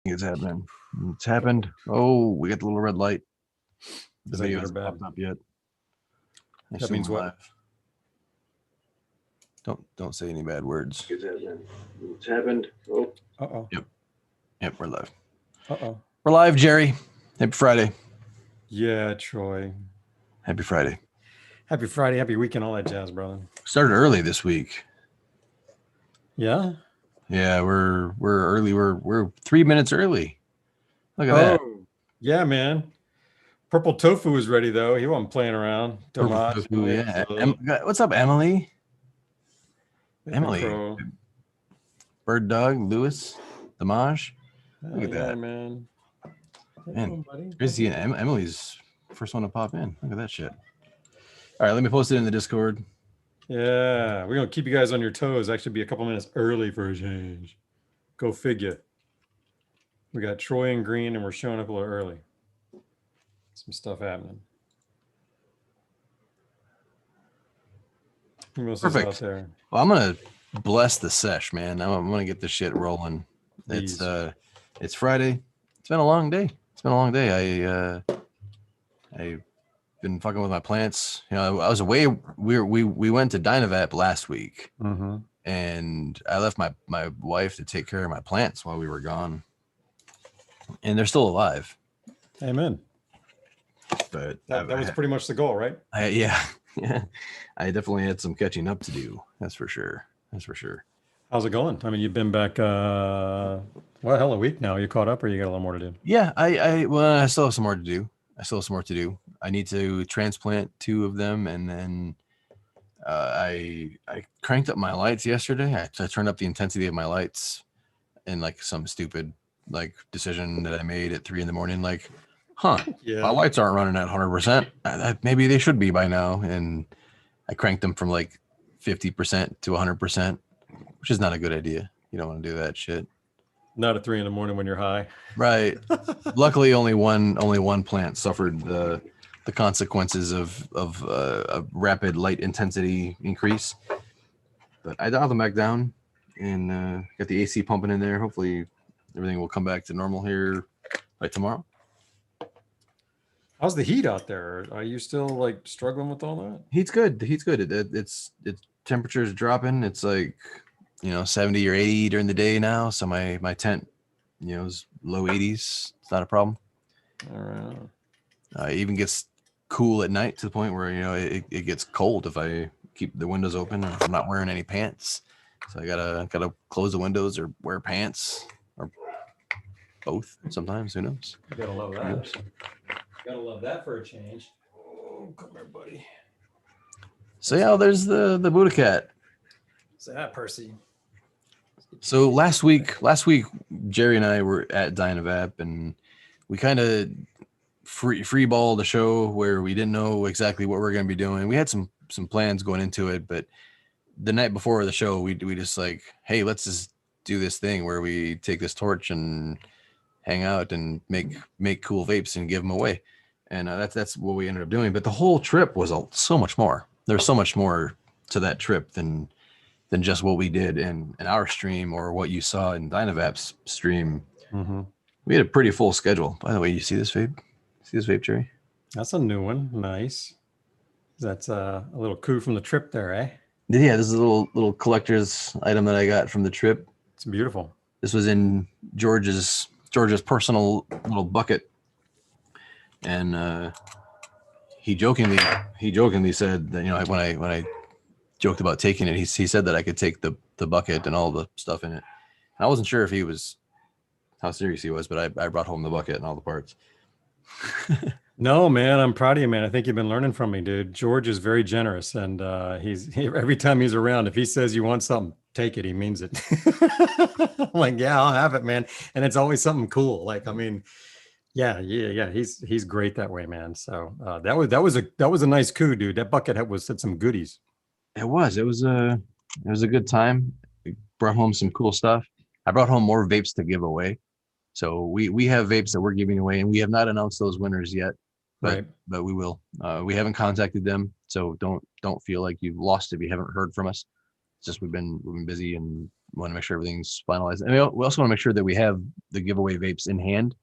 It's happening. It's happened. Oh, we got the little red light. The Is that video good or hasn't bad? popped up yet. I That assume means we're what? live. Don't say any bad words. It's happened. It's happened. Oh, Uh-oh. Yep, we're live. Uh-oh. We're live, Jerry. Happy Friday. Yeah, Troy. Happy Friday. Happy Friday, happy weekend, all that jazz, brother. Started early this week. Yeah? Yeah, we're early. We're 3 minutes early. Look at that. Yeah, man. Purple Tofu is ready, though. He wasn't playing around. Purple Damage. tofu, yeah. What's up, Emily? Emily. Crow. Bird Dog, Lewis, Damage. Look at Yeah, that. man. Man, Chrissy and Emily's first one to pop in. Look at that shit. All right, let me post it in the Discord. Yeah, we're going to keep you guys on your toes. Actually be a couple minutes early for a change. Go figure. We got Troy and Green, and we're showing up a little early. Some stuff happening. Who else is Perfect. out there? Well, I'm gonna bless the sesh, man. I'm gonna get this shit rolling. Please. It's Friday. It's been a long day. I've been fucking with my plants. You know, I was away. We went to Dynavap last week, and I left my wife to take care of my plants while we were gone, and they're still alive. Amen. But that was pretty much the goal, right? Yeah. I definitely had some catching up to do. That's for sure. How's it going? I mean, you've been back, hell, a week now. You caught up, or you got a little more to do? Yeah, I still have some more to do. I need to transplant 2 of them, and then I cranked up my lights yesterday. I turned up the intensity of my lights in like some stupid like decision that I made at 3 a.m. Like, Yeah. my lights aren't running at 100%. Maybe they should be by now. And I cranked them from like 50% to 100%, which is not a good idea. You don't want to do that shit. Not at 3 a.m. when you're high. Right. Luckily, only one plant suffered the consequences of a rapid light intensity increase. But I dialed them back down and got the AC pumping in there. Hopefully, everything will come back to normal here by tomorrow. How's the heat out there? Are you still like struggling with all that? Heat's good. It's temperature's dropping. It's like 70 or 80 during the day now. So my tent, is low 80s. It's not a problem. All right. It even gets cool at night to the point where it gets cold if I keep the windows open and I'm not wearing any pants. So I gotta close the windows or wear pants or both sometimes. Who knows? You gotta love that. Gotta love that for a change. Oh, come here, buddy. So yeah, there's the Buddha cat. Say that, Percy. So last week, Jerry and I were at Dynavap, and we kind of freeballed the show where we didn't know exactly what we were going to be doing. We had some plans going into it, but the night before the show, we just like, hey, let's just do this thing where we take this torch and hang out and make cool vapes and give them away. And that's what we ended up doing. But the whole trip was so much more. There's so much more to that trip than just what we did in our stream or what you saw in Dynavap's stream. We had a pretty full schedule. By the way, you see this vape? See this vape, Jerry? That's a new one. Nice. That's a little coup from the trip there, eh? Yeah, this is a little collector's item that I got from the trip. It's beautiful. This was in George's personal little bucket, and he jokingly said that when I joked about taking it, he said that I could take the bucket and all the stuff in it. And I wasn't sure if how serious he was, but I brought home the bucket and all the parts. No, man, I'm proud of you, man. I think you've been learning from me, dude. George is very generous, and every time he's around, if he says you want something, take it. He means it. I'm like, yeah, I'll have it, man. And it's always something cool. Like, I mean, yeah. He's great that way, man. So that was a nice coup, dude. That bucket had some goodies. It was a good time. We brought home some cool stuff. I brought home more vapes to give away. So we have vapes that we're giving away, and we have not announced those winners yet. But we will. We haven't contacted them, so don't feel like you've lost if you haven't heard from us. It's just we've been busy and want to make sure everything's finalized. And we also want to make sure that we have the giveaway vapes in hand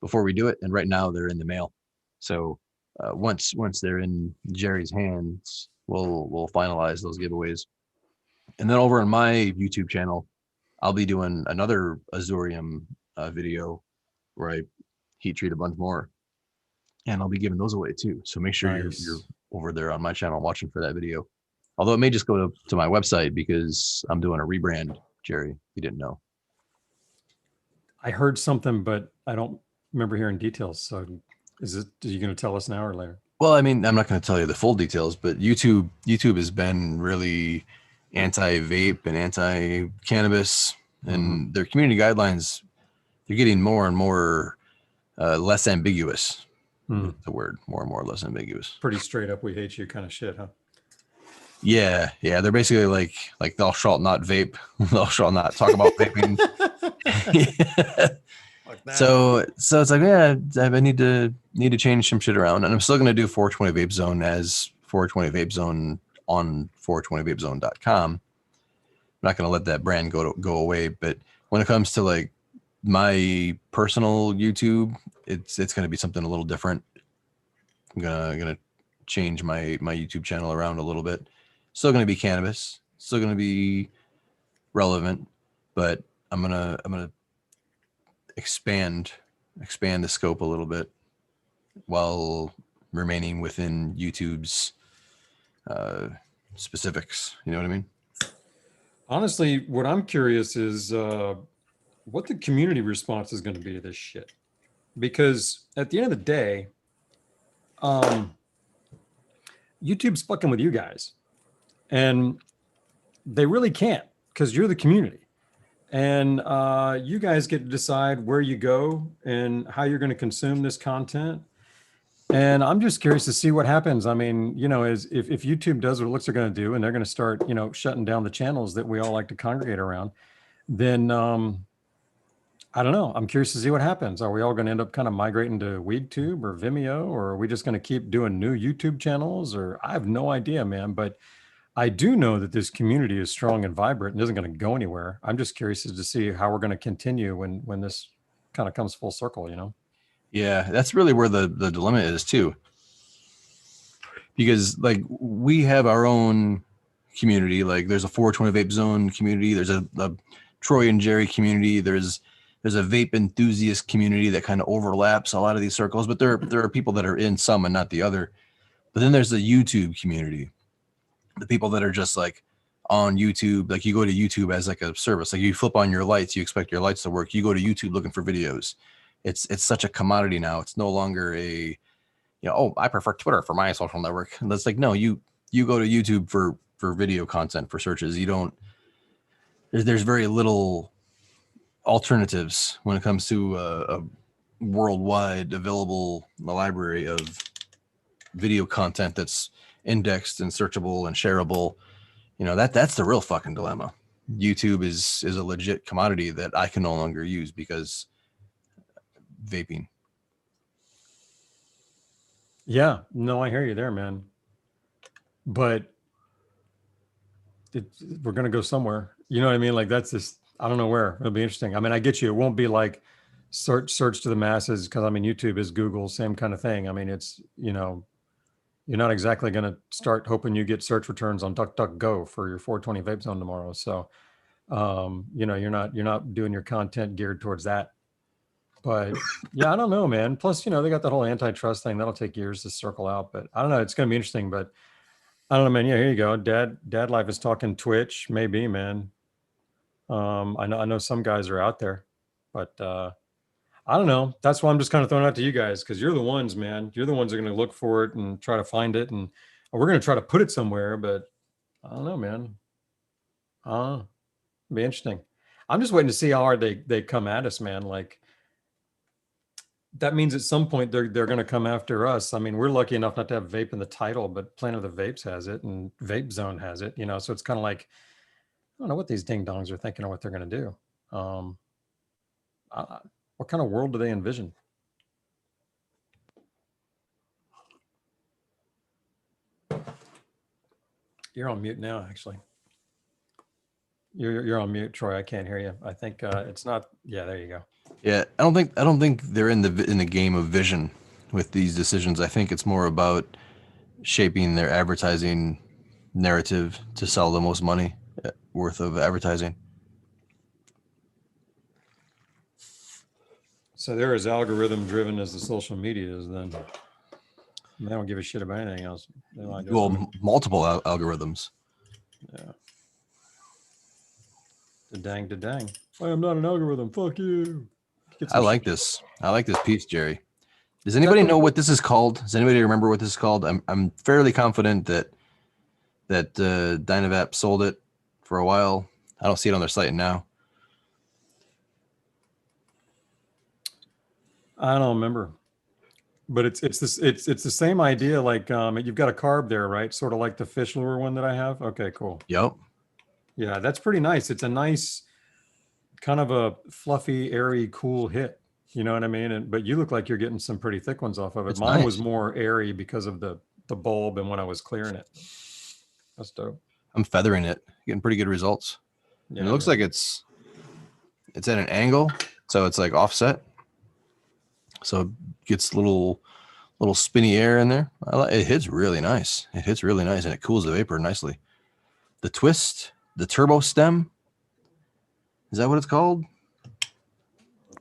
before we do it. And right now they're in the mail. So once they're in Jerry's hands, we'll finalize those giveaways. And then over on my YouTube channel, I'll be doing another Azurium video where I heat treat a bunch more, and I'll be giving those away too. So make sure Nice. you're over there on my channel watching for that video. Although it may just go to my website because I'm doing a rebrand, Jerry. You didn't know. I heard something, but I don't remember hearing details. So are you going to tell us now or later? Well, I mean, I'm not going to tell you the full details, but YouTube has been really anti-vape and anti-cannabis, and their community guidelines, they're getting more and more less ambiguous. The word more and more less ambiguous. Pretty straight up, we hate you kind of shit, huh? Yeah. They're basically like thou shalt not vape, thou shalt not talk about vaping. So it's like, yeah, I need to change some shit around, and I'm still gonna do 420 Vape Zone as 420 Vape Zone on 420vapezone.com. I'm not gonna let that brand go away, but when it comes to like my personal YouTube, it's gonna be something a little different. I'm gonna change my YouTube channel around a little bit. Still gonna be cannabis, still gonna be relevant, but I'm gonna expand the scope a little bit while remaining within YouTube's specifics. You know what I mean? Honestly, what I'm curious is what the community response is going to be to this shit. Because at the end of the day, YouTube's fucking with you guys. And they really can't, because you're the community. And you guys get to decide where you go and how you're going to consume this content. And I'm just curious to see what happens. I mean, if YouTube does what it looks they're going to do, and they're going to start, shutting down the channels that we all like to congregate around, then I don't know. I'm curious to see what happens. Are we all going to end up kind of migrating to WeedTube or Vimeo, or are we just going to keep doing new YouTube channels? Or I have no idea, man. But I do know that this community is strong and vibrant and isn't going to go anywhere. I'm just curious as to see how we're going to continue when this kind of comes full circle, Yeah, that's really where the dilemma is too. Because like we have our own community, like there's a 420 Vape Zone community, there's a Troy and Jerry community, there's a vape enthusiast community that kind of overlaps a lot of these circles, but there are people that are in some and not the other. But then there's the YouTube community, the people that are just like on YouTube, like you go to YouTube as like a service, like you flip on your lights, you expect your lights to work, you go to YouTube looking for videos. It's such a commodity now. It's no longer a, oh, I prefer Twitter for my social network. And that's like, no, you go to YouTube for video content, for searches. You don't, there's very little alternatives when it comes to a worldwide available library of video content that's indexed and searchable and shareable. That's the real fucking dilemma. YouTube is a legit commodity that I can no longer use because vaping. Yeah, no, I hear you there, man. But we're going to go somewhere. You know what I mean? Like that's just, I don't know where. It'll be interesting. I mean, I get you. It won't be like search to the masses, because I mean, YouTube is Google, same kind of thing. I mean, it's, you're not exactly going to start hoping you get search returns on DuckDuckGo for your 420 Vape Zone tomorrow. So, you're not doing your content geared towards that. But yeah, I don't know, man. Plus, they got that whole antitrust thing that'll take years to circle out. But I don't know. It's going to be interesting. But I don't know, man. Yeah, here you go. Dad Life is talking Twitch, maybe, man. I know some guys are out there, but I don't know. That's why I'm just kind of throwing it out to you guys, because you're the ones, man. You're the ones that are going to look for it and try to find it, and we're going to try to put it somewhere. But I don't know, man. It'll be interesting. I'm just waiting to see how hard they come at us, man. Like that means at some point they're going to come after us. I mean, we're lucky enough not to have vape in the title, but Planet of the Vapes has it, and Vape Zone has it. So it's kind of like, I don't know what these ding dongs are thinking or what they're going to do. What kind of world do they envision? You're on mute now, actually. You're on mute, Troy. I can't hear you. I think it's not. Yeah, there you go. Yeah, I don't think they're in the game of vision with these decisions. I think it's more about shaping their advertising narrative to sell the most money worth of advertising. So they're as algorithm driven as the social media is. Then they don't give a shit about anything else. They want to go Well, multiple algorithms. yeah. Da dang. I am not an algorithm. Fuck you. I like this. I like this piece, Jerry. Does anybody know what this is called? Does anybody remember what this is called? I'm fairly confident that Dynavap sold it for a while. I don't see it on their site now. I don't remember, but it's the same idea. Like you've got a carb there, right? Sort of like the fish lure one that I have. Okay, cool. Yep. Yeah, that's pretty nice. It's a nice kind of a fluffy, airy, cool hit. You know what I mean? But you look like you're getting some pretty thick ones off of it. It's Mine nice. was more airy because of the bulb and when I was clearing it. That's dope. I'm feathering it, getting pretty good results. Yeah, And it looks like it's at an angle, so it's like offset. So it gets little spinny air in there. It hits really nice. It hits really nice, and it cools the vapor nicely. The twist, the turbo stem, is that what it's called?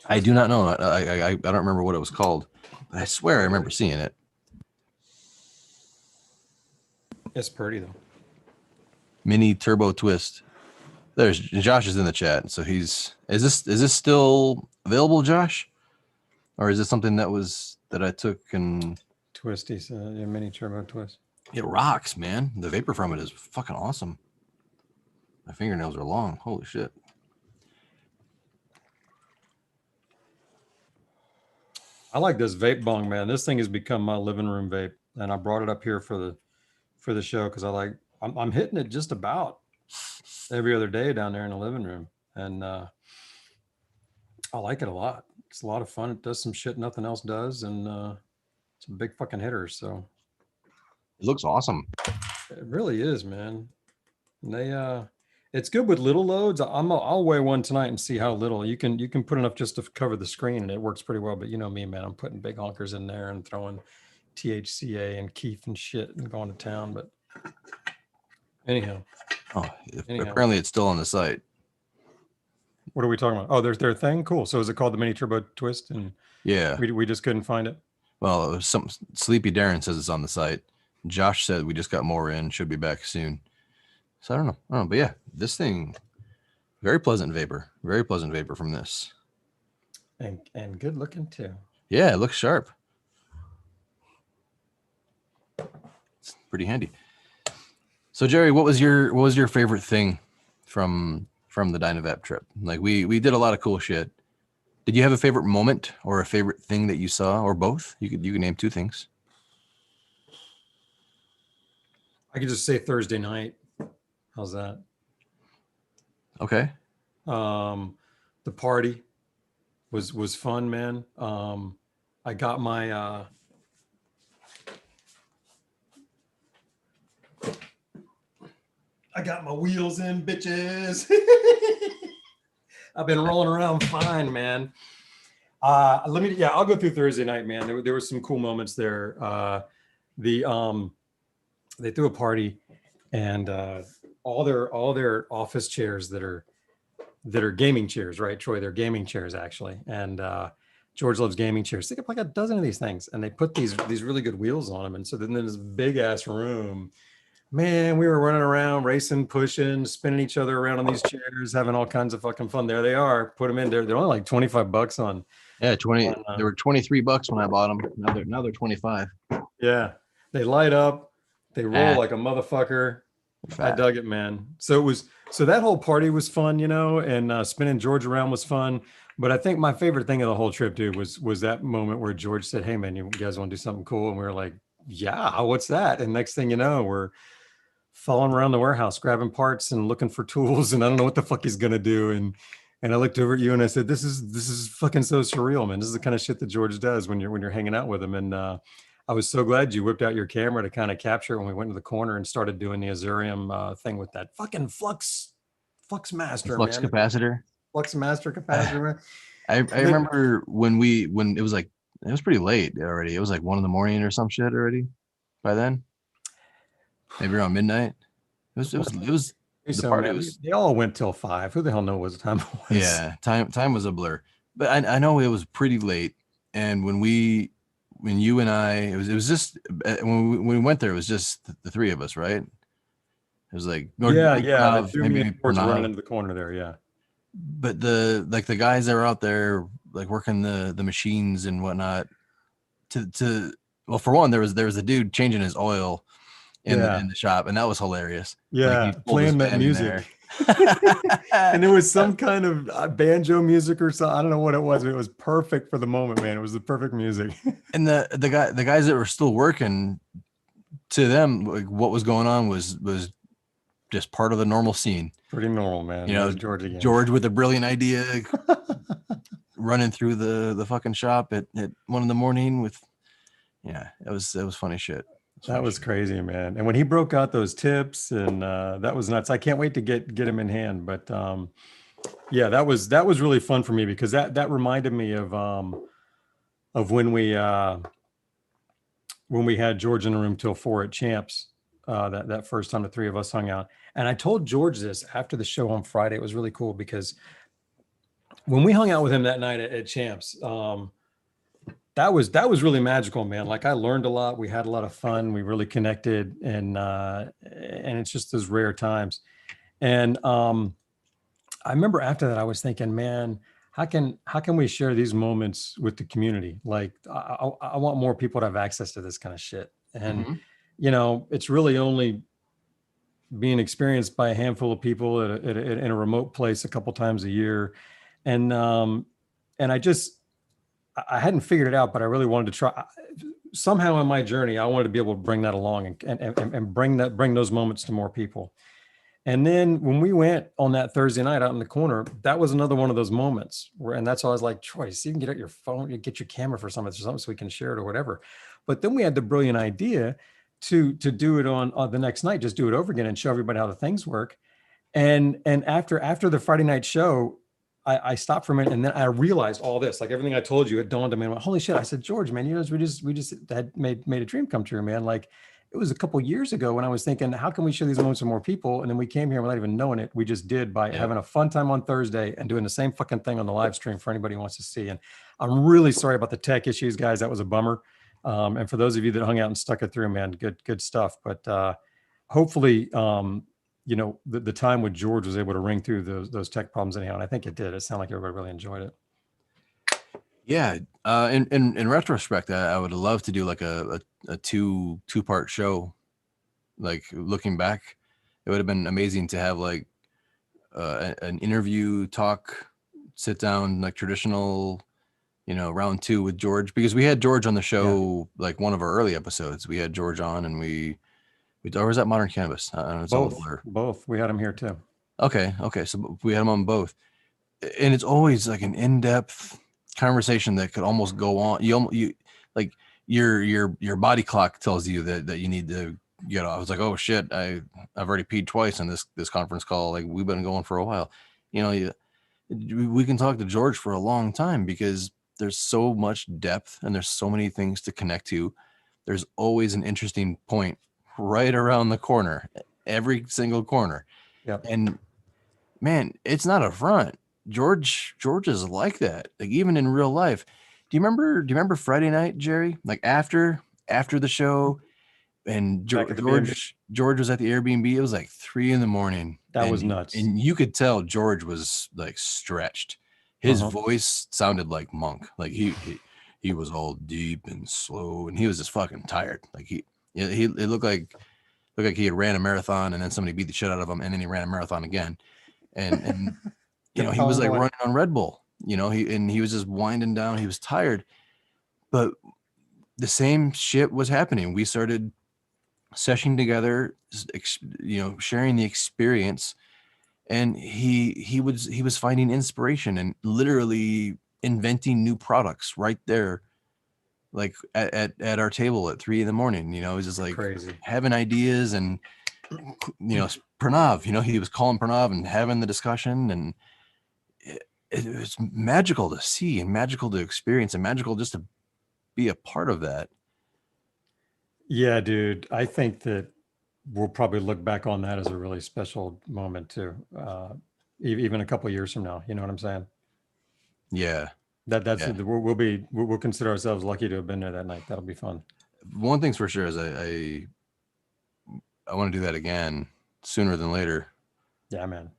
I do not know. I don't remember what it was called, but I swear I remember seeing it. it's pretty though. Mini turbo twist. There's Josh is in the chat, so is this still available, Josh, or is this something that I took and Twisty, yeah, mini turbo twist. it rocks, man. The vapor from it is fucking awesome. My fingernails are long. Holy shit. I like this vape bong, man. This thing has become my living room vape, and I brought it up here for the show because I'm hitting it just about every other day down there in the living room, and I like it a lot. It's a lot of fun. It does some shit nothing else does, and it's a big fucking hitter. So It looks awesome. it really is, man. And they it's good with little loads. I'll weigh one tonight and see how little you can put enough just to cover the screen, and it works pretty well. But you know me, man, I'm putting big honkers in there and throwing THCA and keef and shit and going to town. But anyhow, Apparently it's still on the site. what are we talking about? Oh, there's their thing. Cool. So is it called the Mini Turbo Twist? And Yeah. we just couldn't find it. Well, it was some Sleepy Darren says it's on the site. Josh said we just got more in. Should be back soon. So I don't know. But yeah, this thing, very pleasant vapor. Very pleasant vapor from this. And good looking too. Yeah, it looks sharp. It's pretty handy. So Jerry, what was your favorite thing from the Dynavap trip? Like we did a lot of cool shit. Did you have a favorite moment or a favorite thing that you saw, or both? You could name two things. I could just say Thursday night. How's that? Okay. The party was fun, man. I got my wheels in, bitches. I've been rolling around fine, man. I'll go through Thursday night, man. There were some cool moments there. They threw a party, and all their office chairs that are gaming chairs, right, Troy? They're gaming chairs actually, and George loves gaming chairs. They got like a dozen of these things, and they put these really good wheels on them. And so then there's this big ass room. Man, we were running around, racing, pushing, spinning each other around on these chairs, having all kinds of fucking fun. There they are. Put them in there. They're only like $25 on. Yeah, 20. They were $23 when I bought them. Now they're 25. Yeah, they light up. They roll like a motherfucker. I dug it, man. So that whole party was fun, you know, and spinning George around was fun. But I think my favorite thing of the whole trip, dude, was that moment where George said, "Hey, man, you guys want to do something cool?" And we were like, "Yeah, what's that?" And next thing you know, we're following around the warehouse, grabbing parts and looking for tools, and I don't know what the fuck he's gonna do. And I looked over at you and I said, "This is fucking so surreal, man. This is the kind of shit that George does when you're hanging out with him." And I was so glad you whipped out your camera to kind of capture it when we went to the corner and started doing the Azurium thing with that fucking flux Flux Master, flux man. capacitor. Flux Master capacitor, man. I remember when it was like it was pretty late already. It was like 1 a.m. or some shit already by then. Maybe around midnight. It was the So, party man, was they all went till 5. Who the hell knows what the time was? yeah, time was a blur. But I know it was pretty late. And when you and I it was just when we went there, it was just the three of us, right? It was like Yeah, maybe yeah. The Pranav, two me and George running Pranav. into the corner there. Yeah. But the guys that were out there like working the machines and whatnot to well, for one, there was a dude changing his oil in the shop, and that was hilarious. Like Yeah, he pulled his playing that pen in music. there. And there was some kind of banjo music or something. I don't know what it was, but it was perfect for the moment, man. It was the perfect music. And the guys that were still working, to them, like what was going on was just part of the normal scene. Pretty normal, man. You know, There's George again. George with a brilliant idea, running through the fucking shop at 1 a.m. with it was funny shit. That was crazy, man. And when he broke out those tips, and that was nuts. I can't wait to get him in hand. But yeah, that was really fun for me because that reminded me of when we had George in the room till 4 at Champs. That first time the three of us hung out. And I told George this after the show on Friday. It was really cool because when we hung out with him that night at Champs, that was really magical, man. Like I learned a lot. We had a lot of fun. We really connected, and it's just those rare times. And I remember after that, I was thinking, man, how can we share these moments with the community? Like I want more people to have access to this kind of shit. And it's really only being experienced by a handful of people in a remote place a couple times a year, and I hadn't figured it out, but I really wanted to try. Somehow in my journey, I wanted to be able to bring that along and bring those moments to more people. And then when we went on that Thursday night out in the corner, that was another one of those moments and that's why I was like, Troy, see, you can get out your phone, you get your camera for something so we can share it or whatever. But then we had the brilliant idea to do it on the next night, just do it over again and show everybody how the things work. And after the Friday night show, I stopped for a minute and then I realized all this, like everything I told you, it dawned on me. I went, holy shit. I said, George, man, we just had made a dream come true, man. Like it was a couple of years ago when I was thinking, how can we share these moments with more people? And then we came here without even knowing it. We just did by having a fun time on Thursday and doing the same fucking thing on the live stream for anybody who wants to see. And I'm really sorry about the tech issues, guys. That was a bummer. And for those of you that hung out and stuck it through, man, good stuff. But hopefully, the time with George was able to ring through those tech problems anyhow. And I think it did. It sounded like everybody really enjoyed it. Yeah. In retrospect, I would love to do like a two-part show. Like looking back, it would have been amazing to have like an interview, talk, sit down, like traditional, round 2 with George, because we had George on the show, like one of our early episodes. We had George on and we or was that Modern Cannabis? I don't know, both. We had him here too. Okay. So we had him on both, and it's always like an in-depth conversation that could almost go on. You like your body clock tells you that you need to get off. It's like, oh shit, I've already peed twice in this conference call. Like we've been going for a while. We can talk to George for a long time because there's so much depth and there's so many things to connect to. There's always an interesting point right around the corner, every single corner. Yep. And man, it's not a front. George is like that. Like even in real life. Do you remember Friday night, Jerry? Like after the show, and George was at the Airbnb. It was like 3 a.m. That was nuts. And you could tell George was like stretched. His voice sounded like Monk. Like he was all deep and slow, and he was just fucking tired. Like he looked like he had ran a marathon and then somebody beat the shit out of him, and then he ran a marathon again. And he was like running on Red Bull. He was just winding down. He was tired. But the same shit was happening. We started seshing together, sharing the experience, and he was finding inspiration and literally inventing new products right there, like at our table at 3 a.m. He was just like crazy, having ideas and Pranav, he was calling Pranav and having the discussion, and it was magical to see and magical to experience and magical just to be a part of that. Yeah, dude. I think that we'll probably look back on that as a really special moment too. Even a couple of years from now, you know what I'm saying? Yeah. That's Yeah. we'll consider ourselves lucky to have been there that night. That'll be fun. One thing's for sure is I want to do that again sooner than later. Yeah, man.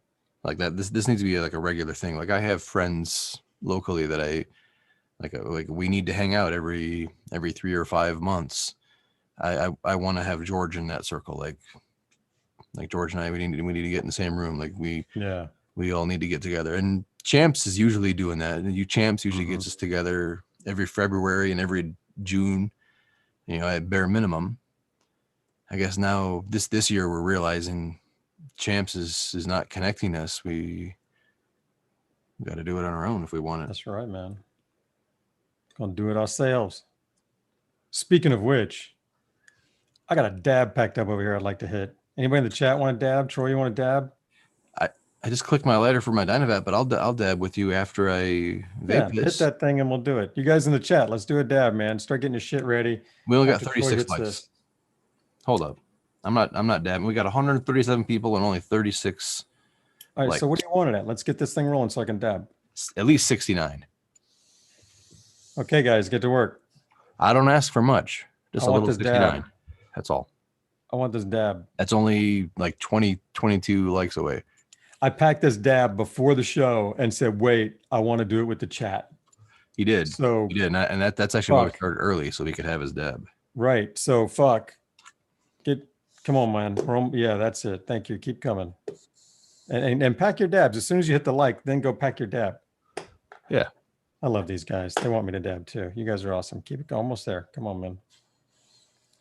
Like that. This needs to be like a regular thing. Like I have friends locally that I like we need to hang out every 3 or 5 months. I want to have George in that circle. Like George and I, we need to get in the same room. Like we all need to get together. And Champs is usually doing that. And Champs usually gets us together every February and every June, at bare minimum. I guess now this year we're realizing Champs is not connecting us. We got to do it on our own if we want it. That's right, man. Gonna do it ourselves. Speaking of which, I got a dab packed up over here I'd like to hit. Anybody in the chat want a dab? Troy, you want a dab? I just clicked my lighter for my Dynavap, but I'll dab with you after I vape Hit that thing and we'll do it. You guys in the chat, let's do a dab, man. Start getting your shit ready. We only got 36 likes. Hold up. I'm not dabbing. We got 137 people and only 36. All right, so what do you want it at? Let's get this thing rolling so I can dab. At least 69. Okay, guys, get to work. I don't ask for much. Just a little 69. Dab. That's all. I want this dab. That's only like 22 likes away. I packed this dab before the show and said, wait, I want to do it with the chat. He did. So he did. And that's actually why we started early, so we could have his dab. Right. So come on, man. Yeah, that's it. Thank you. Keep coming. And pack your dabs. As soon as you hit the like, then go pack your dab. Yeah. I love these guys. They want me to dab too. You guys are awesome. Keep it going. Almost there. Come on, man.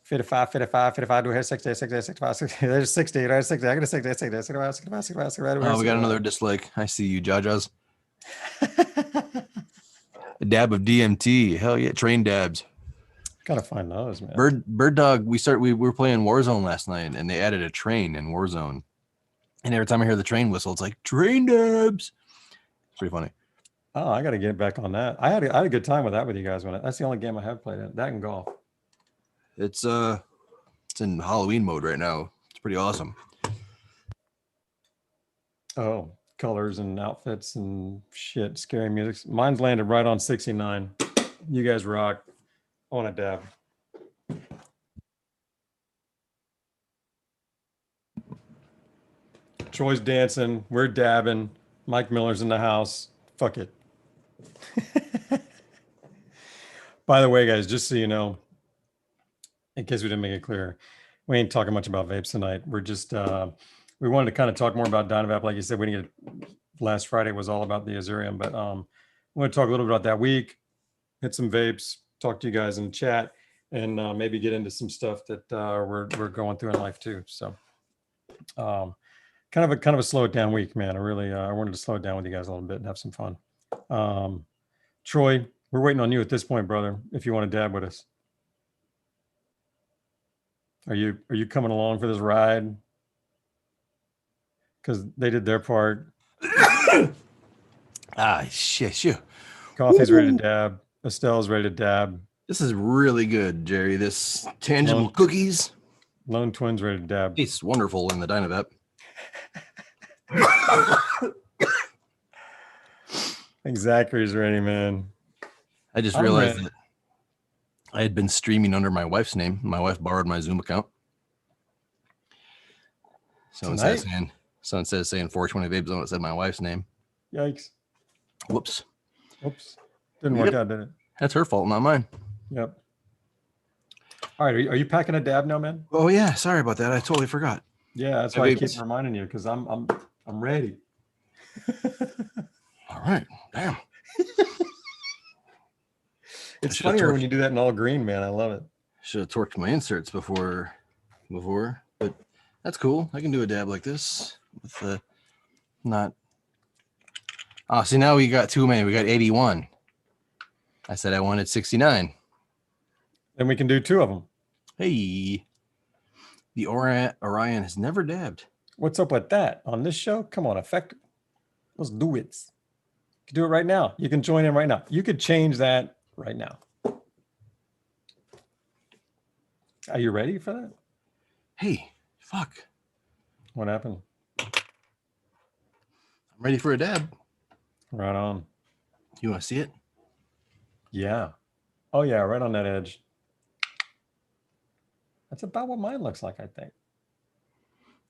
55, do here 60, 65, 60. There's 60, right? 60. I got a 60, 60, 65, 65, 65, right? Oh, we got another dislike. I see you, Jajas. A dab of DMT. Hell yeah. Train dabs. Gotta find those, man. Bird Dog, we were playing Warzone last night and they added a train in Warzone. And every time I hear the train whistle, it's like train dabs. It's pretty funny. Oh, I got to get back on that. I had a good time with that with you guys. That's the only game I have played in. That and golf. It's in Halloween mode right now. It's pretty awesome. Oh, colors and outfits and shit, scary music. Mine's landed right on 69. You guys rock. I want to dab. Troy's dancing. We're dabbing. Mike Miller's in the house. Fuck it. By the way, guys, just so you know, in case we didn't make it clear, we ain't talking much about vapes tonight. We're just, we wanted to kind of talk more about Dynavap. Like you said, we didn't get, last Friday was all about the Azurium, but we want to talk a little bit about that week, hit some vapes, talk to you guys in the chat, and maybe get into some stuff that we're going through in life too. So kind of a slow it down week, man. I wanted to slow it down with you guys a little bit and have some fun. Troy, we're waiting on you at this point, brother, if you want to dab with us. Are you coming along for this ride? Because they did their part. Shit. Coffee's ready to dab. Estelle's ready to dab. This is really good, Jerry. This tangible cookies. Lone Twins ready to dab. Tastes wonderful in the Dynavap. I think Zachary's ready, man. I just realized that I had been streaming under my wife's name. My wife borrowed my Zoom account. So instead of saying 420 Vape Zone, it said my wife's name. Yikes. Whoops. Didn't work out, did it? That's her fault, not mine. Yep. All right. Are you packing a dab now, man? Oh yeah. Sorry about that. I totally forgot. Yeah, that's why I keep reminding you, because I'm ready. All right. Damn. It's funnier when you do that in all green, man. I love it. Should have torqued my inserts before, but that's cool. I can do a dab like this with not. Oh, see, now we got too many. We got 81. I said I wanted 69. Then we can do two of them. Hey. The Orion has never dabbed. What's up with that on this show? Come on, effective. Let's do it. You can do it right now. You can join in right now. You could change that right now. Are you ready for that? Hey, fuck. What happened? I'm ready for a dab. Right on. You want to see it? Yeah. Oh, yeah, right on that edge. That's about what mine looks like, I think.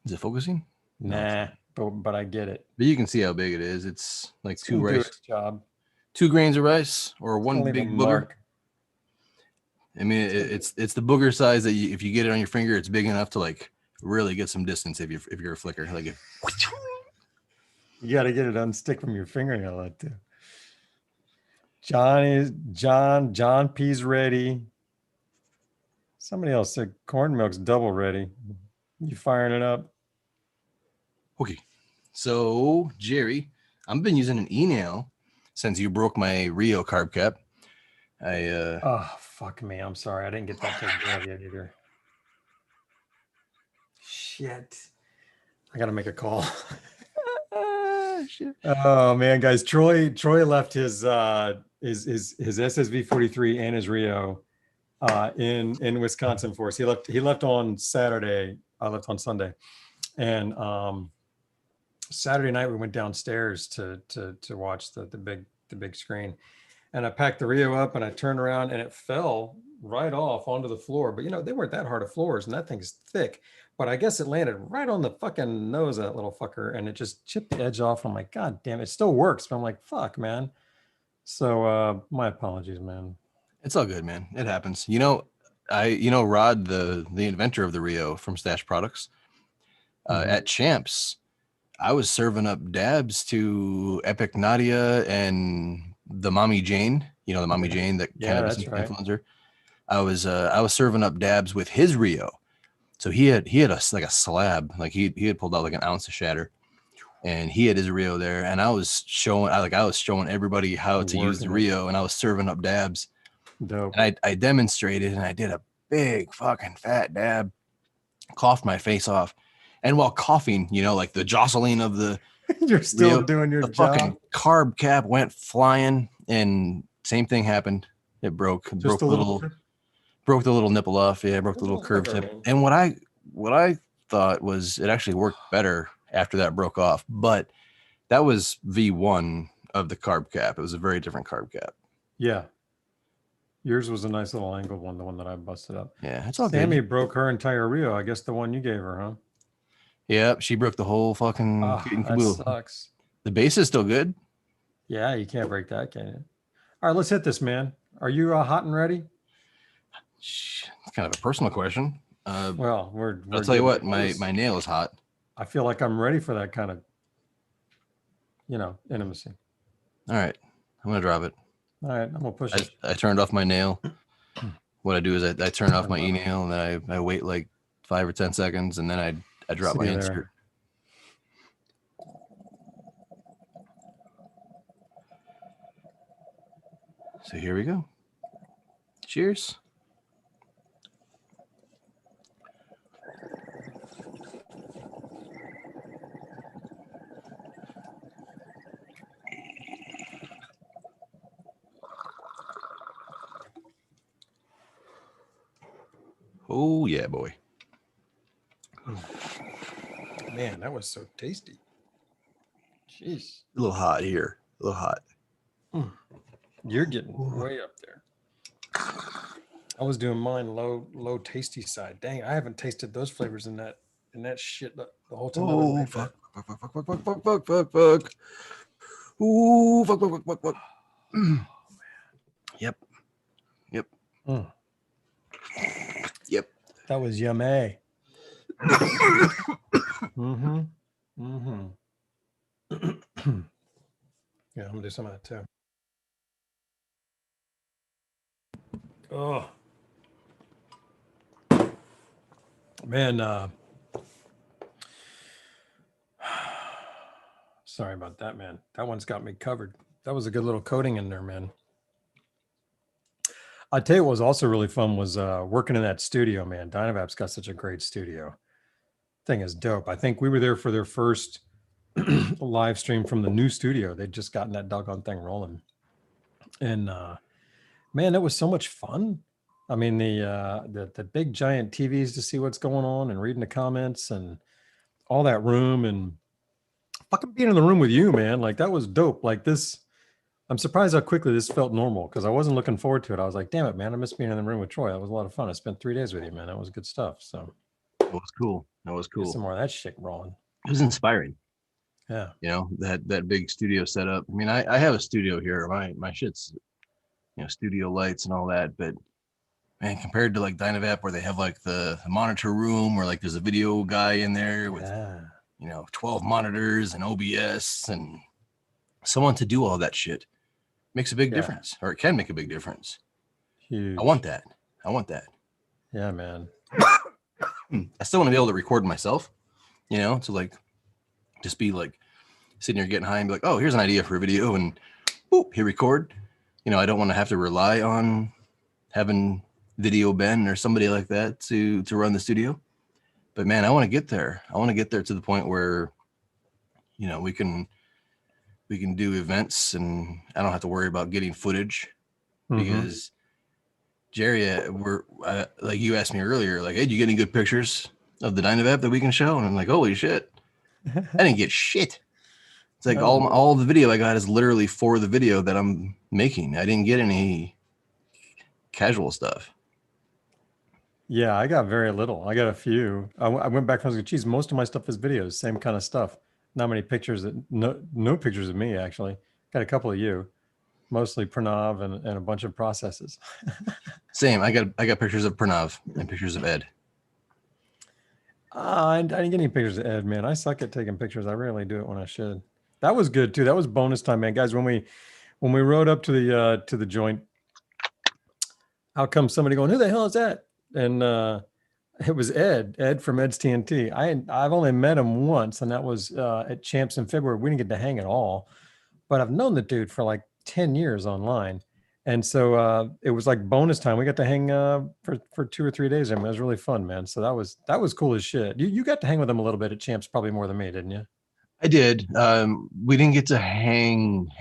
Is it focusing? Nah, but I get it. But you can see how big it is. It's like It's gonna do its job. 2 grains of rice, or It's gonna one leave a big booger. mark. I mean, it's the booger size that if you get it on your finger, it's big enough to like really get some distance if you're a flicker. Like You got to get it unstick from your fingernail, that too. John P's ready. Somebody else said corn milk's double ready. You firing it up? Okay. So Jerry, I've been using an e-nail since you broke my Rio carb cap. Oh, fuck me. I'm sorry. I didn't get that taken care of yet either. Shit. I got to make a call. Shit. Oh man, guys, Troy left his SSV 43 and his Rio in Wisconsin for us. He left on Saturday. I left on Sunday, and Saturday night we went downstairs to watch the big screen, and I packed the Rio up and I turned around and it fell right off onto the floor. But you know, they weren't that hard of floors, and that thing's thick. But I guess it landed right on the fucking nose of that little fucker, and it just chipped the edge off. I'm like, God damn, it still works. But I'm like, fuck, man. So my apologies, man. It's all good, man. It happens. Rod, the inventor of the Rio from Stash Products, at Champs, I was serving up dabs to Epic Nadia and the Mommy Jane. You know, the Mommy Jane, that cannabis influencer. I was serving up dabs with his Rio. So he had like a slab, like he had pulled out like an ounce of shatter, and he had his Rio there, and I was showing everybody how to use the Rio, and I was serving up dabs. Dope. And I demonstrated, and I did a big fucking fat dab, coughed my face off, and while coughing, you know, like the jostling of the you're still Rio, doing your the job. fucking carb cap went flying, and same thing happened. It broke. Broke the little nipple off. Yeah, broke the little curved tip. And what I thought was it actually worked better after that broke off. But that was V1 of the carb cap. It was a very different carb cap. Yeah. Yours was a nice little angled one, the one that I busted up. Yeah, it's all Sammy good. broke her entire Rio. I guess the one you gave her, huh? Yeah, she broke the whole fucking that sucks. The base is still good. Yeah, you can't break that, can you? All right, let's hit this, man. Are you hot and ready? It's kind of a personal question. Well, I'll tell you what, my nail is hot. I feel like I'm ready for that kind of, intimacy. All right, I'm gonna drop it. All right, I'm gonna push it. I turned off my nail. What I do is I turn off my e-nail, and then I wait like 5 or 10 seconds, and then I drop my insert. So here we go. Cheers. Oh yeah, boy. Man, that was so tasty. Jeez. A little hot here. A little hot. You're getting way up there. I was doing mine low tasty side. Dang, I haven't tasted those flavors in that shit the whole time. Oh fuck. Ooh, fuck. Oh, man. Yep. Yep. That was yummy. Yeah, I'm gonna do some of that too. Oh man, sorry about that, man. That one's got me covered. That was a good little coating in there, man. I tell you what was also really fun was working in that studio, man. Dynavap's got such a great studio. Thing is dope. I think we were there for their first live stream from the new studio. They'd just gotten that doggone thing rolling. And man, it was so much fun. I mean, the big giant TVs to see what's going on and reading the comments and all that room and fucking being in the room with you, man. Like that was dope. Like this, I'm surprised how quickly this felt normal because I wasn't looking forward to it. I was like, damn it, man, I miss being in the room with Troy. That was a lot of fun. I spent 3 days with you, man. That was good stuff. So It was cool. That was get cool. some more of that shit rolling. It was inspiring. Yeah. You know, that big studio setup. I mean, I have a studio here. My shit's, you know, studio lights and all that, but man, compared to like Dynavap where they have like the monitor room where like there's a video guy in there with you know 12 monitors and OBS and someone to do all that shit makes a big difference, or it can make a big difference. Huge. I want that. I want that. Yeah, man. I still want to be able to record myself, you know, to like just be like sitting here getting high and be like, oh, here's an idea for a video and boop, hit record. You know, I don't want to have to rely on having Video Ben or somebody like that to run the studio. But man, I want to get there. I want to get there to the point where, you know, we can do events and I don't have to worry about getting footage because Jerry, we're like you asked me earlier, like, hey, do you get any good pictures of the Dynavap that we can show? And I'm like, holy shit, I didn't get shit. It's like all the video I got is literally for the video that I'm making. I didn't get any casual stuff. Yeah, I got very little. I got a few. I went back and I was like, geez, most of my stuff is videos, same kind of stuff. Not many pictures, no pictures of me, actually. Got a couple of you, mostly Pranav and a bunch of processes. Same. I got pictures of Pranav and pictures of Ed. I didn't get any pictures of Ed, man. I suck at taking pictures. I rarely do it when I should. That was good too. That was bonus time, man. Guys, when we rode up to the joint, out comes somebody going, who the hell is that? And it was Ed from Ed's TNT. I've only met him once, and that was at Champs in February. We didn't get to hang at all, but I've known the dude for like 10 years online. And so it was like bonus time. We got to hang for 2 or 3 days. I mean, it was really fun, man. So that was cool as shit. You got to hang with him a little bit at Champs, probably more than me, didn't you? I did. We didn't get to hang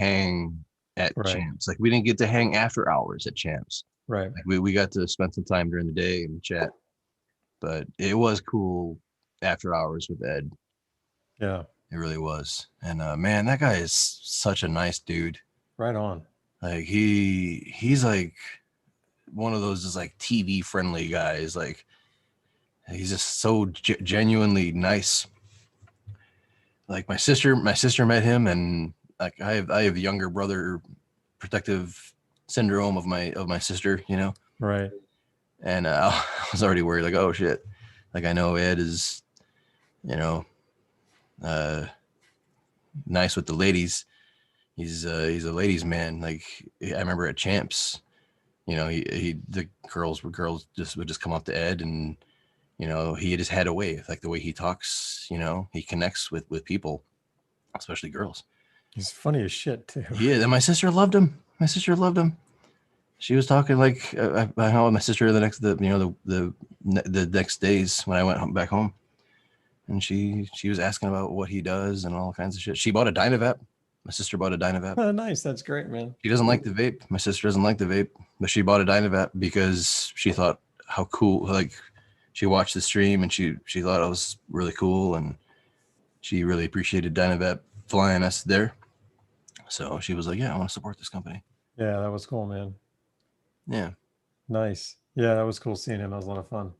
at Champs. Like we didn't get to hang after hours at Champs. Right. Like we got to spend some time during the day and chat. But it was cool after hours with Ed. Yeah. It really was. And man, that guy is such a nice dude. Right on. Like he's like one of those just like TV friendly guys. Like he's just so genuinely nice. Like my sister met him, and like I have younger brother protective syndrome of my sister, you know. Right. And I was already worried, like, oh shit, like I know Ed is, you know, nice with the ladies. He's a ladies' man. Like I remember at Champs, you know, the girls would just come up to Ed, and you know, he just had a way, like the way he talks. You know, he connects with people, especially girls. He's funny as shit too. Yeah, and my sister loved him. She was talking like I how my sister the next days when I went back home, and she was asking about what he does and all kinds of shit. She bought a Dynavap. My sister bought a Dynavap. Oh, nice. That's great, man. She doesn't like the vape. My sister doesn't like the vape, but she bought a Dynavap because she thought how cool. Like she watched the stream and she thought it was really cool, and she really appreciated Dynavap flying us there. So she was like, "Yeah, I want to support this company." Yeah, that was cool, man. Yeah. Nice. Yeah, that was cool seeing him. That was a lot of fun.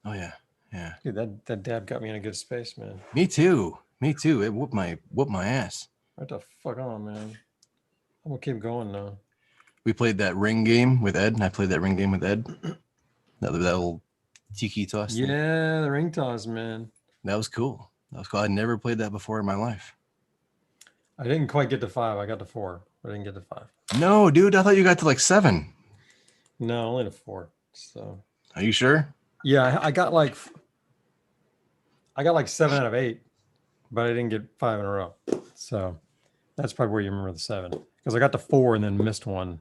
Oh yeah. Yeah. Dude, that dab got me in a good space, man. Me too. It whooped my ass. Right the fuck on, man. I'm gonna keep going now. We played that ring game with Ed, and I played that ring game with Ed. that little tiki toss. Yeah, thing. the ring toss, man. That was cool. I'd never played that before in my life. I didn't quite get to 5. I got to 4. I didn't get to 5. No, dude, I thought you got to like 7. No, only to 4. So. Are you sure? Yeah, I got like 7 out of 8, but I didn't get 5 in a row. So that's probably where you remember the 7, because I got to 4 and then missed one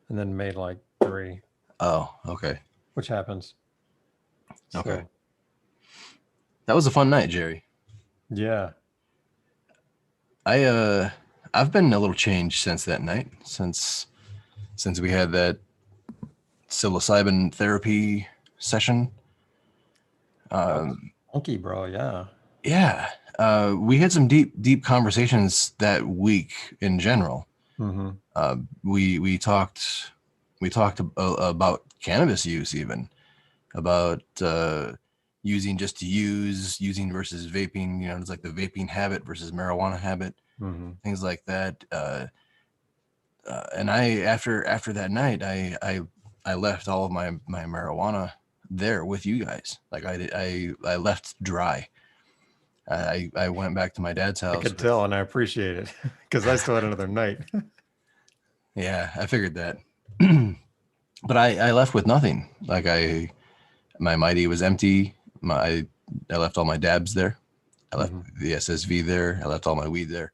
and then made like 3, Oh, okay. which happens. Okay. So, That was a fun night, Jerry. yeah. I've been a little changed since that night, since we had that psilocybin therapy session. Funky, bro. Yeah. Yeah. We had some deep conversations that week in general. Mm-hmm. We talked about cannabis use, even about using just to using versus vaping. You know, it's like the vaping habit versus marijuana habit, Mm-hmm. things like that. And I after that night, I left all of my marijuana there with you guys. Like I left dry. I went back to my dad's I house. could tell, and I appreciate it because I still had another night. Yeah, I figured that. But I left with nothing. Like my mighty was empty. I left all my dabs there. I left the SSV there. I left all my weed there.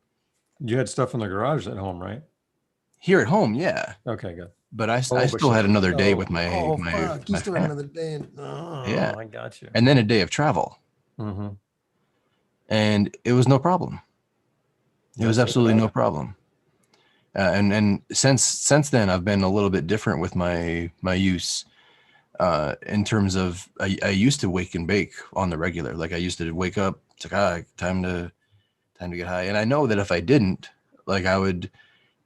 You had stuff in the garage at home, right? Here at home, yeah. Okay, good. But I but still had another day with my fuck! You my still had fam- another day. Oh, Yeah. I got you. and then a day of travel, Mm-hmm. and it was no problem. It was That's absolutely okay. no problem. And since then, I've been a little bit different with my use. In terms of, I used to wake and bake on the regular. Like I used to wake up, it's like, time to get high. And I know that if I didn't, like I would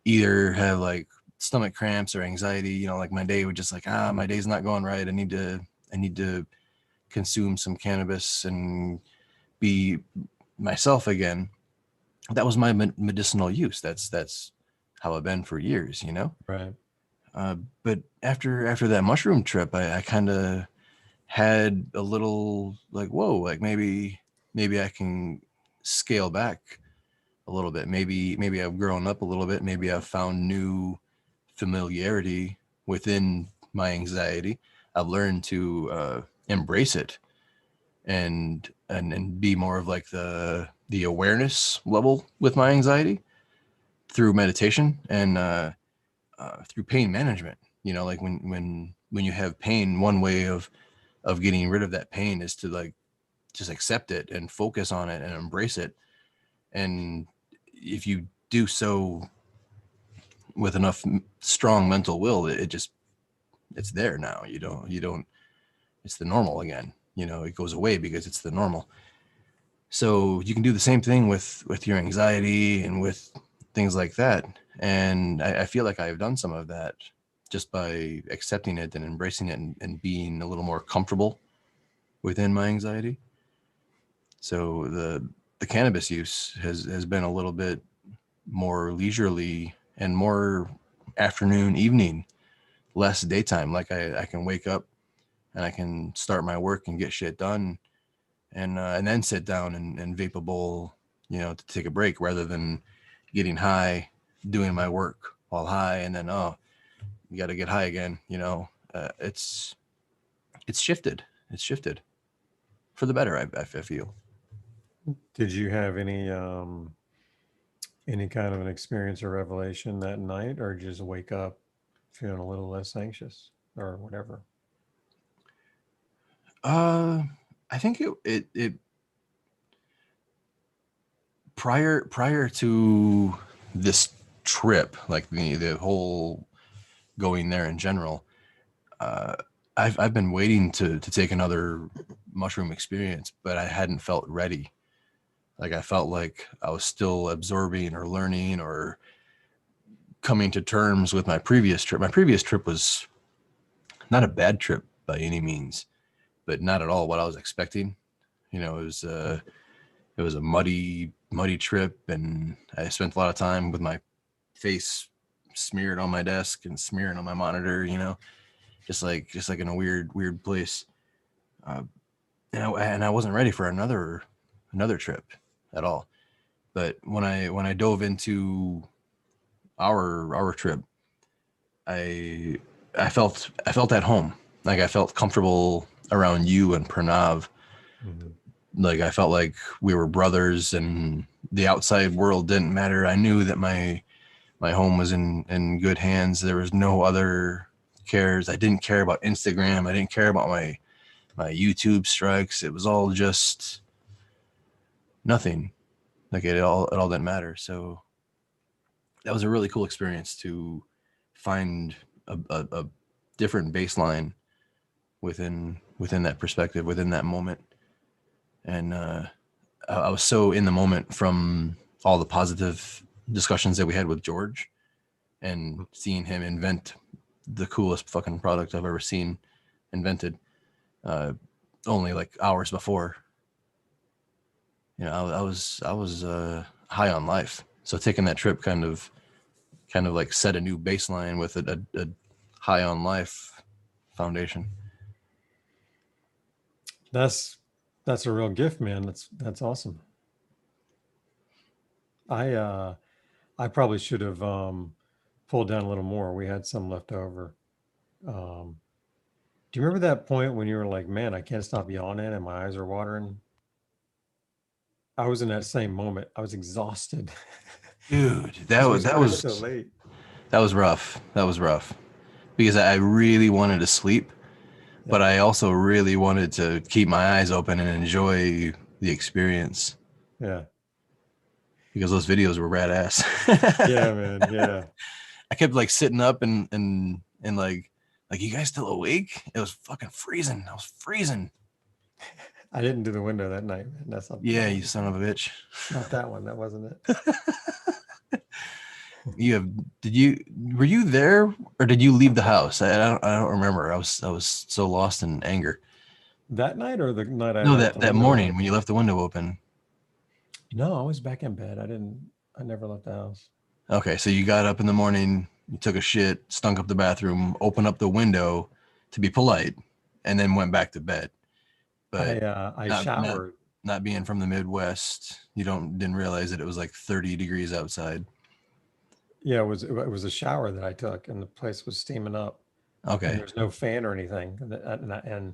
either have like stomach cramps or anxiety, you know, like my day would just like, my day's not going right. I need to consume some cannabis and be myself again. That was my medicinal use. That's how I've been for years, you know? Right. But after that mushroom trip, I kind of had a little like, whoa, like maybe I can scale back a little bit. Maybe I've grown up a little bit. Maybe I've found new familiarity within my anxiety. I've learned to embrace it and be more of like the awareness level with my anxiety through meditation and through pain management. You know, like when you have pain, one way of getting rid of that pain is to like just accept it and focus on it and embrace it. And if you do so with enough strong mental will, it's there now. You don't it's the normal again. You know, it goes away because it's the normal. So you can do the same thing with your anxiety and with things like that. And I feel like I've done some of that just by accepting it and embracing it and being a little more comfortable within my anxiety. So the cannabis use has been a little bit more leisurely and more afternoon, evening, less daytime. Like I can wake up and I can start my work and get shit done and then sit down and vape a bowl, you know, to take a break rather than getting high, doing my work while high, and then you got to get high again. You know, it's shifted. It's shifted for the better. I feel. Did you have any kind of an experience or revelation that night, or just wake up feeling a little less anxious or whatever? I think it prior to this trip, like the whole going there in general, I've been waiting to take another mushroom experience, but I hadn't felt ready. Like I felt like I was still absorbing or learning or coming to terms with my previous trip. My previous trip was not a bad trip by any means, but not at all what I was expecting. You know, it was a muddy trip, and I spent a lot of time with my face smeared on my desk and smearing on my monitor. You know, just like in a weird place. And I wasn't ready for another trip at all. But when I dove into our trip, I felt at home. Like I felt comfortable around you and Pranav. Like I felt like we were brothers and the outside world didn't matter. I knew that my my home was in good hands. There was no other cares. I didn't care about Instagram. I didn't care about my YouTube strikes. It was all just nothing. Like it all didn't matter. So that was a really cool experience to find a different baseline within that perspective, within that moment. And I was so in the moment from all the positive discussions that we had with George, and seeing him invent the coolest fucking product I've ever seen invented, only like hours before. You know, I was high on life. So taking that trip kind of like set a new baseline with a high on life foundation. That's a real gift, man. That's awesome. I probably should have pulled down a little more. We had some left over. Do you remember that point when you were like, man, I can't stop yawning and my eyes are watering? I was in that same moment. I was exhausted. Dude, Because we started so late. that was rough. That was rough because I really wanted to sleep, but Yeah. I also really wanted to keep my eyes open and enjoy the experience Yeah. because those videos were badass. Yeah, man. Yeah. I kept like sitting up and like you guys still awake? It was fucking freezing. I was freezing. I didn't do the window that night, man. That's not. Yeah, you son of a bitch. Not that one. That wasn't it. Were you there or did you leave the house? I don't remember. I was so lost in anger. That night or the night I No, left that the morning window? when you left the window open. No, I was back in bed. I never left the house. Okay, so you got up in the morning, you took a shit, stunk up the bathroom, opened up the window to be polite, and then went back to bed. But I not showered. not being from the Midwest, you didn't realize that it was like 30 degrees outside. Yeah, it was a shower that I took, and the place was steaming up, and Okay. there's no fan or anything. And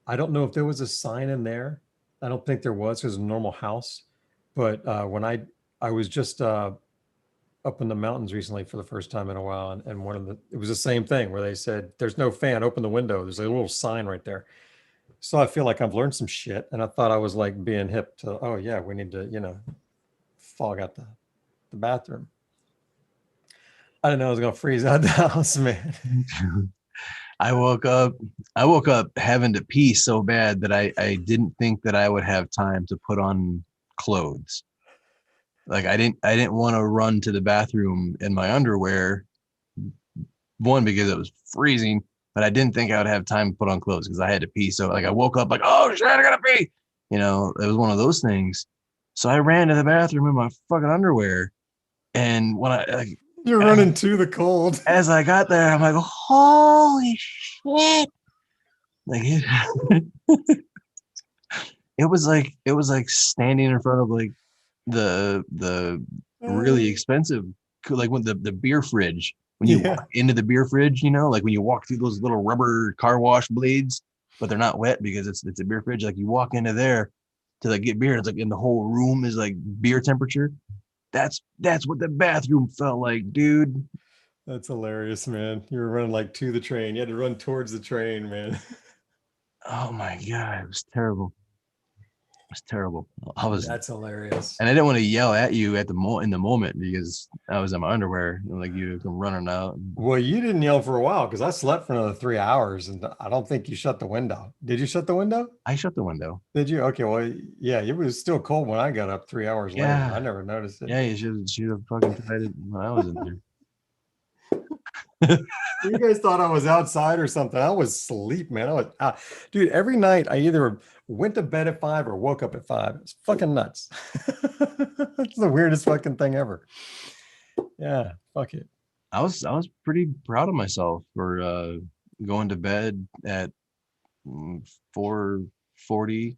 I don't know if there was a sign in there. I don't think there was. It was a normal house, but when I was just up in the mountains recently for the first time in a while, and it was the same thing where they said, "There's no fan. Open the window." There's a little sign right there. So I feel like I've learned some shit, and I thought I was like being hip to, oh yeah, we need to, fog out the bathroom. I didn't know I was gonna freeze out the house, man. I woke up having to pee so bad that I didn't think that I would have time to put on clothes. Like I didn't want to run to the bathroom in my underwear. One, because it was freezing, but I didn't think I would have time to put on clothes because I had to pee. So like I woke up like, oh shit, I gotta pee. You know, it was one of those things. So I ran to the bathroom in my fucking underwear. And when I like You're running to the cold. as I got there, I'm like, holy shit. Like it was like standing in front of like the really expensive, like when the beer fridge, when you Yeah. walk into the beer fridge, like when you walk through those little rubber car wash blades, but they're not wet because it's a beer fridge. Like you walk into there to like get beer, it's like in the whole room is like beer temperature. That's what the bathroom felt like, dude. That's hilarious, man. You were running like to the train. You had to run towards the train, man. Oh my god, it was terrible. It was terrible. I was, That's hilarious. and I didn't want to yell at you at in the moment because I was in my underwear, like you come running out. Well, you didn't yell for a while because I slept for another 3 hours, and I don't think you shut the window. Did you shut the window? I shut the window. Did you? Okay, well, yeah, it was still cold when I got up 3 hours later. I Yeah, never noticed it. yeah. You should have fucking tried it when I was in there. You guys thought I was outside or something. I was asleep, man. I was out. Dude, every night I either went to bed at 5 or woke up at 5. It's fucking nuts. It's the weirdest fucking thing ever. Yeah, fuck it. I was pretty proud of myself for going to bed at 4:40